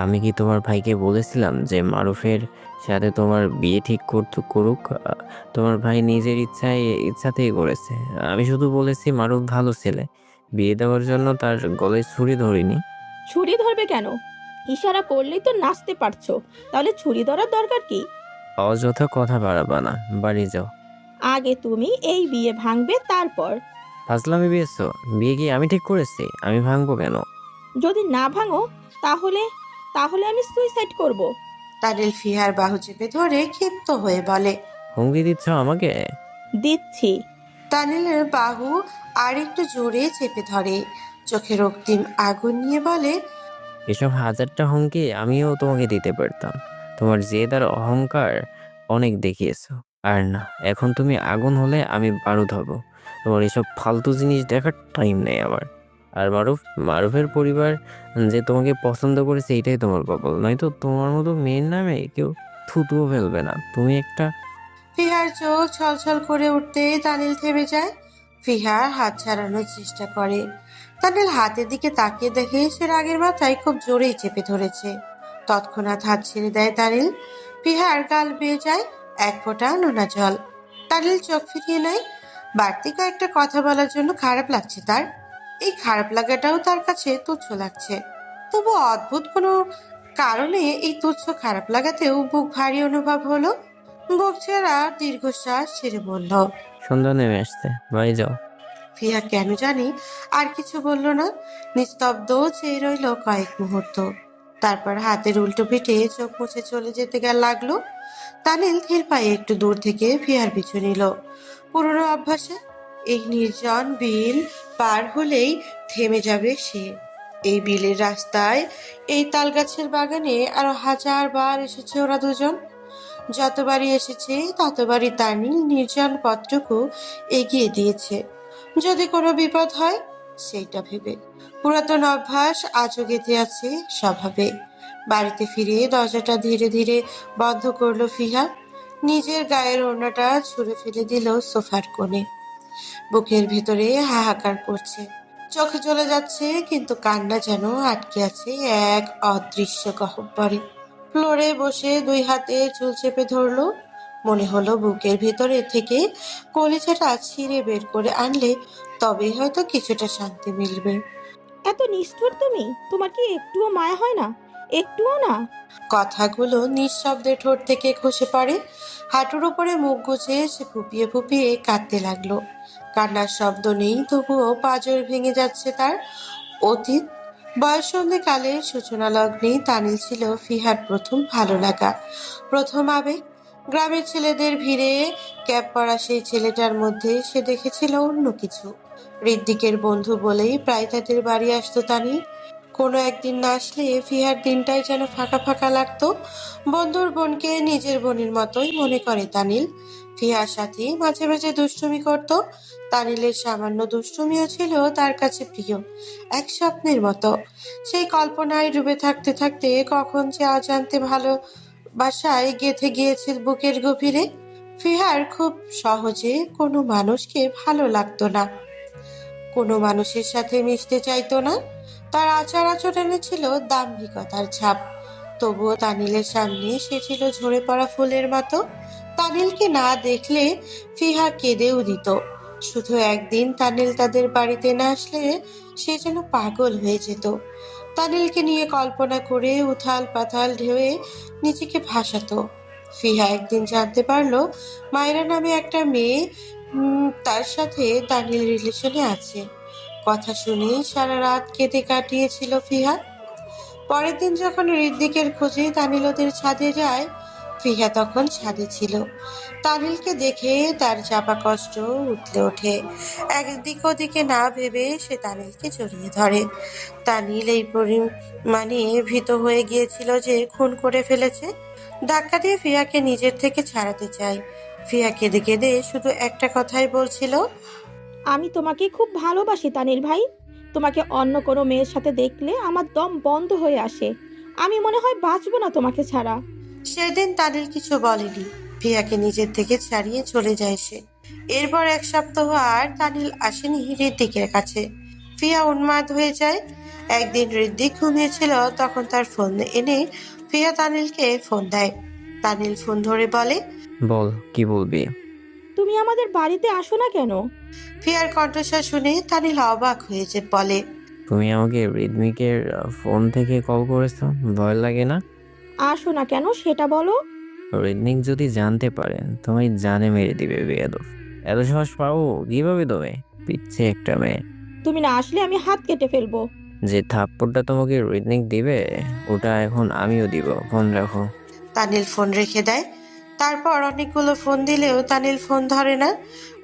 আমি কি তোমার ভাইকে বলেছিলাম যে মারুফের সাথে তোমার বিয়ে ঠিক করুক? তোমার ভাই নিজের ইচ্ছাতেই করেছে। আমি শুধু বলেছি মারুফ ভালো ছেলে, বিয়ে দেওয়ার জন্য তার গলায় ছুরি ধরিনি। ছুরি ধরবে কেন? ইশারা করলেই তো নাচতে পারছো, তাহলে ছুরি ধরার দরকার কি? অযথা কথা বাড়াবা না, বাড়ি যাও। আগে তুমি এই বিয়ে ভাঙবে, তারপর। ফাজলামি বিয়েছো? বিয়ে কি আমি ঠিক করেছি? আমি ভাঙবো কেন? যদি না ভাঙো তাহলে তাহলে আমি সুইসাইড করব। তানিল ফিহার বাহু চেপে ধরে ক্ষিপ্ত হয়ে বলে, হুমকি দিচ্ছ আমাকে? দিচ্ছি। তানিলের বাহু আর একটু জোরে চেপে ধরে, চোখে রক্তিম আগুন নিয়ে বলে, এসব হাজারটা হুমকি আমিও তোমাকে দিতে পারতাম। তোমার জেদ আর অহংকার অনেক দেখিয়েছো। আর না, এখন তুমি আগুন হলে আমি বারুদ হব। তোমার এসব ফালতু জিনিস দেখার টাইম নেই আমার। আর মারুফের পরিবার যে তোমাকে পছন্দ করেছে এটাই তোমার কপাল, নয়তো তোমার মতো মেয়ের নামে কেউ থুতুও ফেলবে না। তুমি একটা ফিহার চোখ ছলছল করে উঠতে তানিল থেমে যায়। ফিহার হাত ছাড়ানোর চেষ্টা করে। তানিল হাতের দিকে তাকিয়ে দেখে সে রাগের মাথায় খুব জোরেই চেপে ধরেছে। তৎক্ষণাৎ হাত ছেড়ে দেয় তানিল। ফিহার গাল বেয়ে যায় এক ফোঁটা নোনা জল। তানিল চোখ ফিরিয়ে নেয়। বাড়তি কয়েকটা কথা বলার জন্য খারাপ লাগছে তার। এই খারাপ লাগাটাও তার কাছে তুচ্ছ লাগছে। তবু অদ্ভুত কোনো কারণে এই তুচ্ছ খারাপ লাগাতেও বুক ভারী অনুভব হলো। বুক ছেঁড়া দীর্ঘশ্বাস ছেড়ে বলল, সন্ধ্যা নেমে আসছে, বাড়ি যাও। ফিহা কেন জানি আর কিছু বলল না, নিস্তব্ধ চেয়ে রইল কয়েক মুহূর্ত। তারপর হাতের উল্টো পিঠে চোখ মুছে চলে যেতে লাগলো। তানিল ধীর পায়ে একটু দূর থেকে ফিহার পিছু নিল। পুরনো অভ্যাসে এই নির্জন বিল পার হলেই থেমে যাবে সে। এই বিলের রাস্তায়, এই তালগাছের বাগানে আরো 1000 বার এসেছে ওরা দুজন। যতবারই এসেছে ততবারই তানিল নির্জন পথটুকু এগিয়ে দিয়েছে, যদি কোনো বিপদ হয় সেইটা ভেবে। পুরাতন অভ্যাস আজও গেঁথে আছে স্বভাবে। বাড়িতে ফিরে দরজাটা ধীরে ধীরে বন্ধ করলো ফিহা। নিজের গায়ের ওড়নাটা ছুঁড়ে ফেলে দিল সোফার কোণে। বুকের ভেতরে হাহাকার করছে, চোখে চলে যাচ্ছে, কিন্তু কান্না যেন আটকে আছে এক অদৃশ্য গহ্বরে। ফ্লোরে বসে 2 হাতে চুল চেপে ধরলো। মনে হলো বুকের ভেতরে থেকে কলিজাটা ছিঁড়ে বের করে আনলে তবেই হয়তো কিছুটা শান্তি মিলবে। এত নিষ্ঠুর তুমি? তোমার কি একটুও মায়া হয় না? একটুও না? কথাগুলো নিঃশব্দে ঠোঁট থেকে খসে পড়ে। হাঁটুর উপরে মুখ গুজে সে ফুপিয়ে ফুপিয়ে কাঁদতে লাগলো। কান্নার শব্দ নেই, তবুও পাঁজর ভেঙে যাচ্ছে তার। অতীত বয়ঃসন্ধিকালে সূচনা লগ্নেই তানিল ছিল ফিহার প্রথম ভালো লাগা, প্রথম আবেগ। গ্রামের ছেলেদের ভিড়ে ক্যাপ পরা সেই ছেলেটার মধ্যে সে দেখেছিল অন্য কিছু। ঋদ্দিকের বন্ধু বলেই প্রায় তাদের বাড়ি আসতো তানিল। কোনো একদিন না আসলে ফিহার দিনটাই যেন ফাঁকা ফাঁকা লাগতো। বন্ধুর বোনকে নিজের বোনের মতোই মনে করে তানিল। ফিহার সাথে মাঝে মাঝে দুষ্টুমি করত। তানিলের সামান্য দুষ্টুমিও ছিল তার কাছে প্রিয়, এক স্বপ্নের মতো। সেই কল্পনায় ডুবে থাকতে থাকতে কখন যে অজান্তে ভালোবাসায় গেঁথে গিয়েছে বুকের গভীরে। ফিহার খুব সহজে কোনো মানুষকে ভালো লাগতো না, কোনো মানুষের সাথে মিশতে চাইতো না। তার আচার আচরণে ছিল দাম্ভিকতার ছাপ। তবুও তানিলের সামনে সে ছিল ঝরে পড়া ফুলের মতো। তানিলকে না দেখলে ফিহা কেঁদেও দিত। শুধু একদিন তানিল তাদের বাড়িতে না আসলে সে যেন পাগল হয়ে যেত। তানিলকে নিয়ে কল্পনা করে উথাল পাথাল ঢেউয়ে নিজেকে ভাসাতো। ফিহা একদিন জানতে পারলো মায়রা নামে একটা মেয়ে তার সাথে তানিল রিলেশনে আছে। কথা শুনে সারা রাত কেঁদে কাটিয়েছিল ফিহা। পরের দিন যখন ঋদ্দিকের খোঁজে তানিল ওদের ছাদে যায়, ফিহা তখন ছাদে ছিল। তানিলকে দেখে তার চাপা কষ্ট উঠলে ওঠে। একদিক ওদিকে না ভেবে সে তানিলকে জড়িয়ে ধরে। তানিল এই পরিমাণে ভীত হয়ে গিয়েছিল যে খুন করে ফেলেছে। ধাক্কা দিয়ে ফিহাকে নিজের থেকে ছাড়াতে চায়। ফিহা কেঁদে কেঁদে শুধু একটা কথাই বলছিল, আমি তোমাকে খুব ভালোবাসি তানিল ভাই। তোমাকে অন্য কোনো মেয়ের সাথে দেখলে আমার দম বন্ধ হয়ে আসে। আমি মনে হয় বাঁচবো না তোমাকে ছাড়া। সেদিন তানিল কিছু বলেনি, ফিয়াকে নিজের থেকে ছাড়িয়ে চলে যায় সে। এরপর এক সপ্তাহ আর তানিল আসেনি হৃদ্দিকের কাছে। ফিয়া উন্মাদ হয়ে যায়। একদিন হৃদ্দিক ঘুমিয়েছিল, তখন তার ফোন এনে ফিয়া তানিলকে ফোন দেয়। তানিল ফোন ধরে বলে, বল কি বলবি? তুমি আমাদের বাড়িতে আসো না কেন? ফিয়ার কণ্ঠস্বর শুনে তানিল অবাক হয়েছে, বলে, তুমি আমাকে রিদমিকের ফোন থেকে কল করেছো, ভয় লাগে না? আসো না কেন সেটা বলো। রিদমিক যদি জানতে পারেন তোমায় জানে মেরে দিবে বেয়াদব। এত সাহস পাও কিভাবে তুমি? পিচ্ছে একটা মেয়ে। তুমি না আসলে আমি হাত কেটে ফেলবো। যে থাপ্পড়টা তোমাকে রিদমিক দিবে ওটা এখন আমিও দিব। ফোন রাখো। তানিল ফোন রেখে দেয়। তারপর অনেকগুলো ফোন দিলেও তানিল ফোন ধরে না।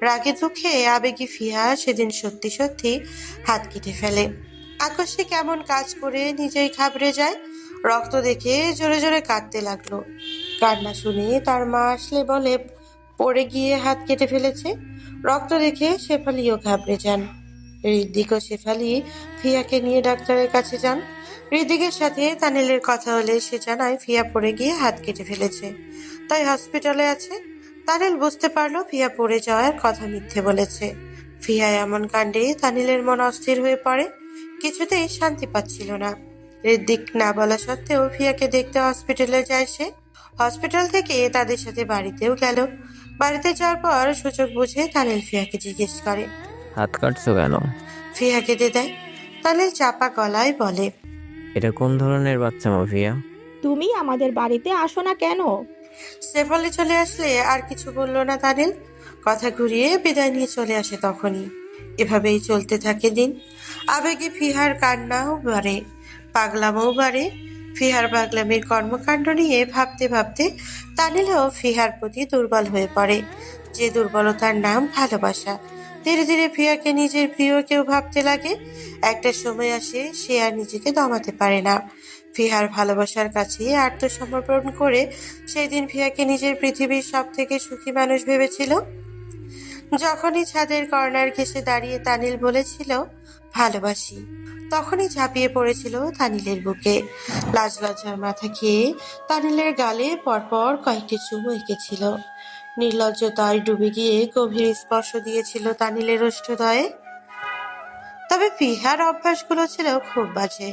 রাগে দুঃখে আবেগী ফিয়া সেদিন সত্যি সত্যি হাত কেটে ফেলে। আকস্মে কেমন কাজ করে নিজেই ঘাবড়ে যায়। রক্ত দেখে জোরে জোরে কাঁদতে লাগলো। কান্না শুনে তার মা আসলে বলে পড়ে গিয়ে হাত কেটে ফেলেছে। রক্ত দেখে শেফালিও ঘাবড়ে যান। ঋদ্দিক ও শেফালি ফিয়াকে নিয়ে ডাক্তারের কাছে যান। ঋদ্দিকের সাথে তানিলের কথা হলে সে জানায় ফিয়া পড়ে গিয়ে হাত কেটে ফেলেছে, তাই হসপিটালে আছে। তানিল বুঝতে পারলো ফিয়া পড়ে যাওয়ার কথা মিথ্যে বলেছে। ফিয়া এমন কাণ্ডে তানিলের মন অস্থির হয়ে পড়ে, কিছুতেই শান্তি পাচ্ছিল না। ঋদ্দিক না বলা সত্ত্বেও ফিয়াকে দেখতে হসপিটালে যায় সে। হসপিটাল থেকে তাদের সাথে বাড়িতেও গেল। বাড়িতে যাওয়ার পর সুযোগ বুঝে তানিল ফিয়াকে জিজ্ঞেস করে, হাত কাটছো কেন? ফিয়া কেঁদে দেয়। তানিল চাপা গলায় বলে, এটা কোন ধরনের বাচ্চা মাফিয়া? তুমি আমাদের বাড়িতে আসো না কেন? শেফালি চলে আসলে আর কিছু বলল না তানিল। কথা ঘুরিয়ে বিদায় নিয়ে চলে আসে তখনই। এভাবেই চলতে থাকে দিন। আবেগে ফিহার কান্নাও বাড়ে, পাগলামও বাড়ে। ফিহার পাগলামির কর্মকাণ্ড নিয়ে ভাবতে ভাবতে তানিলও ফিহার প্রতি দুর্বল হয়ে পড়ে, যে দুর্বলতার নাম ভালোবাসা। ধীরে ধীরে ফিয়াকে নিজের প্রিয় কেউ ভাবতে লাগে। একটা সময় আসে সে আর নিজেকে দমাতে পারে না। ফিহার ভালোবাসার কাছে আত্মসমর্পণ করে সেই দিন ফিয়াকে নিজের পৃথিবীর সব থেকে সুখী মানুষ ভেবেছিল। যখনই ছাদের কর্নার ঘেঁষে দাঁড়িয়ে তানিল বলেছিল ভালোবাসি, তখনই ঝাঁপিয়ে পড়েছিল তানিলের বুকে। লাজ লজ্জার মাথা খেয়ে তানিলের গালে পরপর কয়েকটি চুমু এঁকেছিল। নির্লজ্জতায় ডুবে গিয়ে গভীর স্পর্শ দিয়েছিল তানিলের ওষ্ঠদয়ে। তবে ফিহার অভ্যাসগুলো ছিল খুব বাজে।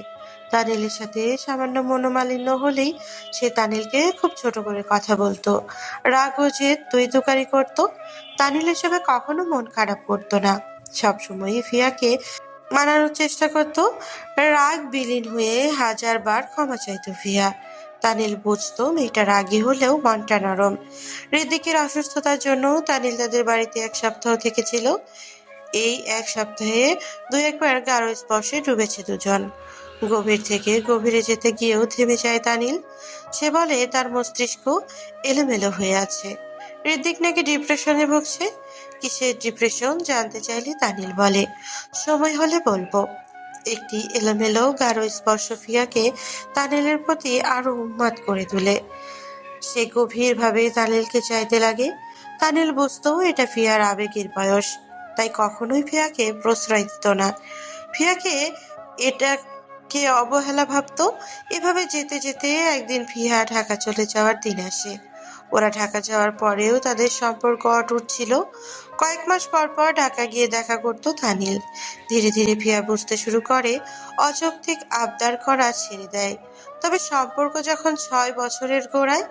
তানিলের সাথে সামান্য মনোমালিন্য হলেই সে তানিলকে খুব ছোট করে কথা বলতো, রাগ ও জেদ দুই তুকারি করতো। তানিল এসবে কখনো মন খারাপ করতো না, সবসময়ই ফিয়াকে মানানোর চেষ্টা করত। রাগ বিলীন হয়ে 1000 বার ক্ষমা চাইতো ফিয়া। তানিল বুঝতো মেয়েটা রাগী হলেও মনটা নরম। হৃদ্দিকের অসুস্থতার জন্য তানিল তাদের বাড়িতে 1 সপ্তাহ থেকেছিল। এই 1 সপ্তাহে 2 একবার গাঢ় স্পর্শে ডুবেছে দুজন। গভীর থেকে গভীরে যেতে গিয়েও থেমে যায় তানিল। সে বলে তার মস্তিষ্ক এলোমেলো হয়ে আছে। হৃদ্দিক নাকি ডিপ্রেশনে ভুগছে। কিসের ডিপ্রেশন জানতে চাইলে তানিল বলে, সময় হলে বলবো। একটি এলোমেলো গাঢ় স্পর্শ ফিয়াকে তানিলের প্রতি আরো উন্মাদ করে তোলে। সে গভীরভাবে তানিলকে চাইতে লাগে। তানিল বুঝতো এটা ফিয়ার আবেগের বয়স, তাই কখনোই ফিয়াকে প্রশ্রয় দিত না। ফিয়াকে এটাকে অবহেলা ভাবতো। এভাবে যেতে যেতে একদিন ফিয়া ঢাকা চলে যাওয়ার দিন আসে। ওরা ঢাকা যাওয়ার পরেও তাদের সম্পর্ক অটুট ছিল। কয়েক মাস পর পর ঢাকা গিয়ে দেখা করতো তানিল। ধীরে ধীরে ফিয়া বুঝতে শুরু করে অযৌক্তিক আবদার করা ছেড়ে দেয়। তবে সম্পর্ক যখন 6 বছরের গোড়ায়,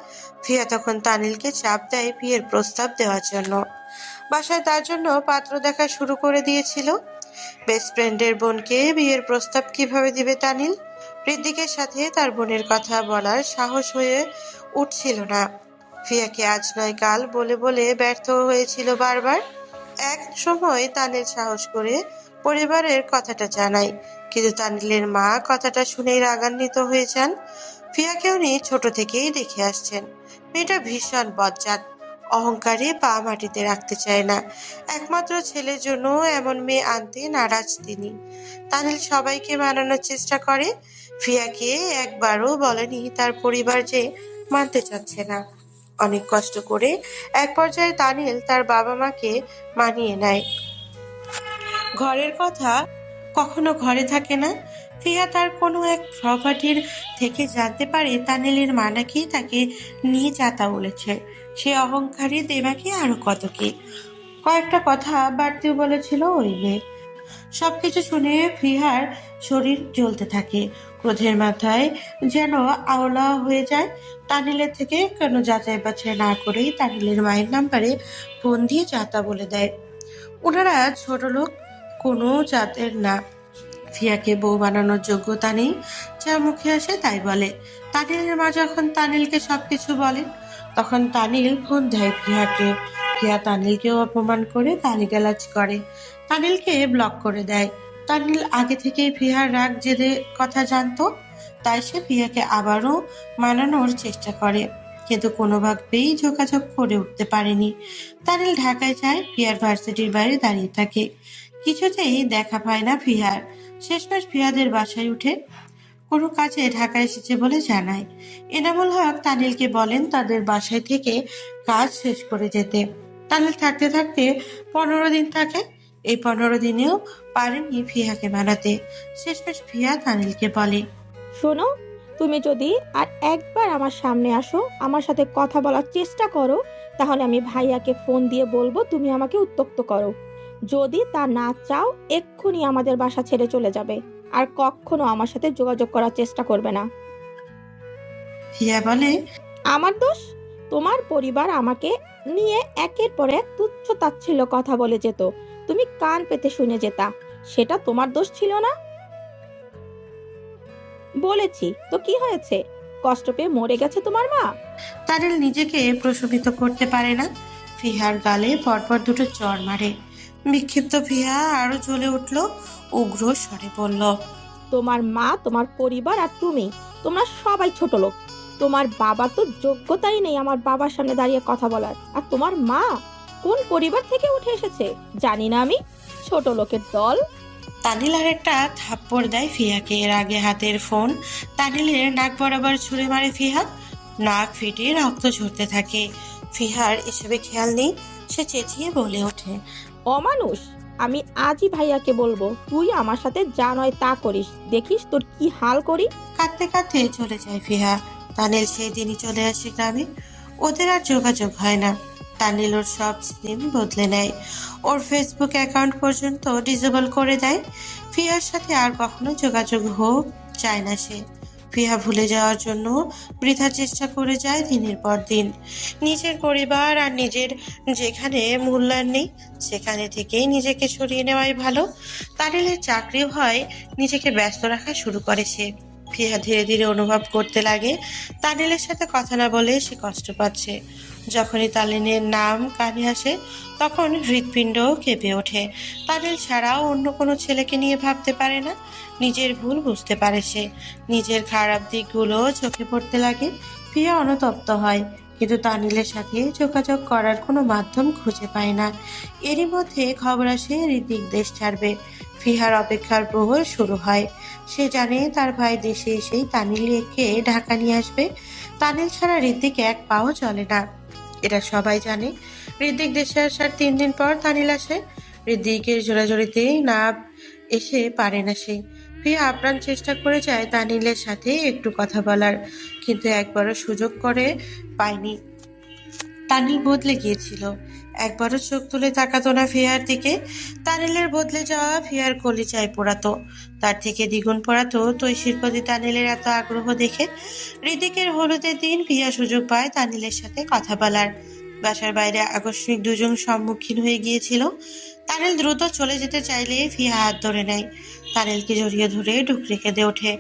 ফিয়া তখন তানিলকে চাপ দেয় বিয়ের প্রস্তাব দেওয়ার জন্য। বাসায় তার জন্য পাত্র দেখা শুরু করে দিয়েছিল। বেস্ট ফ্রেন্ডের বোনকে বিয়ের প্রস্তাব কিভাবে দিবে তানিল? হৃদ্দিকের সাথে তার বোনের কথা বলার সাহস হয়ে উঠছিল না। ফিয়াকে আজ নয় কাল বলে বলে ব্যর্থ হয়েছিল বারবার। এক সময় তানিল সাহস করে পরিবারের কথাটা জানায়, কিন্তু তানিলের মা কথাটা শুনেই রাগান্বিত হয়ে যান। ফিয়াকে উনি ছোট থেকেই দেখে আসছেন। মেয়েটা ভীষণ বজ্জাত, অহংকারে পা মাটিতে রাখতে চায় না। একমাত্র ছেলের জন্য এমন মেয়ে আনতে নারাজ তিনি। তানিল সবাইকে মানানোর চেষ্টা করে, ফিয়াকে একবারও বলেনি তার পরিবার যে মানতে চাচ্ছে না। অনেক কষ্ট করে এক পর্যায়ে তানিল তার বাবা মাকে মানিয়ে নেয়। ঘরের কথা কখনো ঘরে থাকে না। ফিহা তার কোনো এক প্রপার্টির থেকে জানতে পারে তানিলের মা নাকি তাকে নিয়ে যাতা বলেছে। সে অহংকারী দেবাকে আরো কত কি কয়েকটা কথা বাড়তেও বলেছিল ওই মেয়ে। সবকিছু শুনে ফিহার শরীর জ্বলতে থাকে, ক্রোধের মাথায় যেন আওলা হয়ে যায়। তানিলের থেকে কেন যাচাই বাছাই না করেই তানিলের মায়ের নাম্বারে ফোন দিয়ে যাতা বলে দেয়। ওনারা ছোট লোক, কোনো জাতের না। ফিয়াকে বউ বানানোর যোগ্যতা নেই, যা মুখে আসে তাই বলে। তানিলের মা যখন তানিলকে সবকিছু বলেন, তখন তানিল ফোন দেয় ফিয়াকে। ফিয়া তানিলকেও অপমান করে গালিগালাজ করে, তানিলকে ব্লক করে দেয়। তানিল আগে থেকেই ফিয়ার রাগ জেদে কথা জানতো, তাই সে ফিয়াকে আবারও মানানোর চেষ্টা করে, কিন্তু কোনোভাবেই যোগাযোগ করে উঠতে পারেনি। তানিল ঢাকায় যায়, ফিয়ার ভার্সিটির বাইরে দাঁড়িয়ে থাকে। কিছুতেই দেখা পায় না ফিহার। শেষমেশ ফিয়াদের বাসায় উঠে কোনো কাজে ঢাকা এসেছে বলে জানায়। এনামুল হক তানিলকে বলেন তাদের বাসায় থেকে কাজ শেষ করে যেতে। তানিল থাকতে থাকতে 15 দিন থাকে। এই 15 দিনেও পারেনি ফিহাকে মানাতে। শেষমেশ ফিয়া তানিলকে বলে, শোনো, তুমি যদি আর একবার আমার সামনে আসো, আমার সাথে কথা বলার চেষ্টা করো, তাহলে আমি ভাইয়াকে ফোন দিয়ে বলবো তুমি আমাকে উত্ত্যক্ত করো। যদি তা না চাও, এক্ষুনি আমাদের বাসা ছেড়ে চলে যাবে, আর কখনো আমার সাথে যোগাযোগ করার চেষ্টা করবে না। ফিয়া বলে, আমার দোষ? তোমার পরিবার আমাকে নিয়ে একের পর এক তুচ্ছ তাচ্ছিল্য কথা বলে যেত, তুমি কান পেতে শুনে যেতা, সেটা তোমার দোষ ছিল না? বলেছি তো, কি হয়েছে? কষ্ট পেয়ে মরে গেছে তোমার মা? তানিল নিজেকে প্রশমিত করতে পারে না। ফিহার গালে পরপর দুটো চড় মারে। বিক্ষিপ্ত ফিহা আরো জ্বলে উঠল, উগ্র স্বরে বলল, তোমার মা, তোমার পরিবার আর তুমি, তোমরা সবাই ছোট লোক। তোমার বাবার তো যোগ্যতাই নেই আমার বাবার সামনে দাঁড়িয়ে কথা বলার, আর তোমার মা কোন পরিবার থেকে উঠে এসেছে জানি না আমি, ছোট লোকের দল। তানিল আর একটা থাপ্পড় দেয় ফিহাকে। এর আগে হাতের ফোন তানিলের নাক বরাবর ছুঁড়ে মারে ফিহা। নাক ফেটে রক্ত ঝরতে থাকে। ফিহার এসবে খেয়াল নেই, সে চেঁচিয়ে বলে ওঠে, অমানুষ! আমি আজই ভাইয়াকে বলবো তুই আমার সাথে যা নয় তা করিস, দেখিস তোর কি হাল করি। কাঁদতে কাঁদতে চলে যায় ফিহা। তানিল সেই দিনই চলে আসে গ্রামে। ওদের আর যোগাযোগ হয় না। তানিল ওর সব সিম বদলে নেয়, ওর ফেসবুক অ্যাকাউন্ট পর্যন্ত ডিসেবল করে দেয়। ফিহার সাথে আর কখনো যোগাযোগ হোক চায় না সে। ফিহা ভুলে যাওয়ার জন্য বৃথা চেষ্টা করে যায় দিনের পর দিন। নিজের পরিবার আর নিজের যেখানে মূল্যায়ন নেই, সেখানে থেকেই নিজেকে সরিয়ে নেওয়াই ভালো। তানিলের চাকরি হয়, নিজেকে ব্যস্ত রাখা শুরু করে সে। ফিহা ধীরে ধীরে অনুভব করতে লাগে তানিলের সাথে কথা না বলে সে কষ্ট পাচ্ছে। যখনই তানিলের নাম কানে আসে, তখন হৃৎপিণ্ড কেঁপে ওঠে। তানিল ছাড়াও অন্য কোনো ছেলেকে নিয়ে ভাবতে পারে না। নিজের ভুল বুঝতে পারে সে, নিজের খারাপ দিকগুলো চোখে পড়তে লাগে। ফিহা অনুতপ্ত হয়, কিন্তু তানিলের সাথে যোগাযোগ করার কোনো মাধ্যম খুঁজে পায় না। এরই মধ্যে খবর আসে ঋতিক দেশ ছাড়বে। ফিহার অপেক্ষার প্রহর শুরু হয়। সে জানে তার ভাই দেশে এসেই তানিলকে ঢাকা নিয়ে আসবে। তানিল ছাড়া ঋতিক এক পাও চলে না, এটা সবাই জানে। ঋতিক দেশে আসার 3 দিন পর তানিল আসে। ঋতিকের জোরাজোরিতে না এসে পারে না সে। ফিহা আপ্রাণ চেষ্টা করে যায় তানিলের সাথে একটু কথা বলার, কিন্তু একবারও সুযোগ করে পায়নি। তানিল বদলে গিয়েছিল, একবারও চোখ তুলে তাকাতো না ফিহার দিকে। তানিলের বদলে যাওয়া ফিহার কলিজায় পোড়াতো, তার থেকে দ্বিগুণ পোড়াতো তৈশির প্রতি তানিলের এত আগ্রহ দেখে। ঋতিকের হলুদের দিন ফিহা সুযোগ পায় তানিলের সাথে কথা বলার। বাসার বাইরে আকস্মিক দুজন সম্মুখীন হয়ে গিয়েছিল। তানিল দ্রুত চলে যেতে চাইলে ফিহা হাত ধরে নেয়, তানিলকে জড়িয়ে ধরে ঢুকরে কেঁদে ওঠে।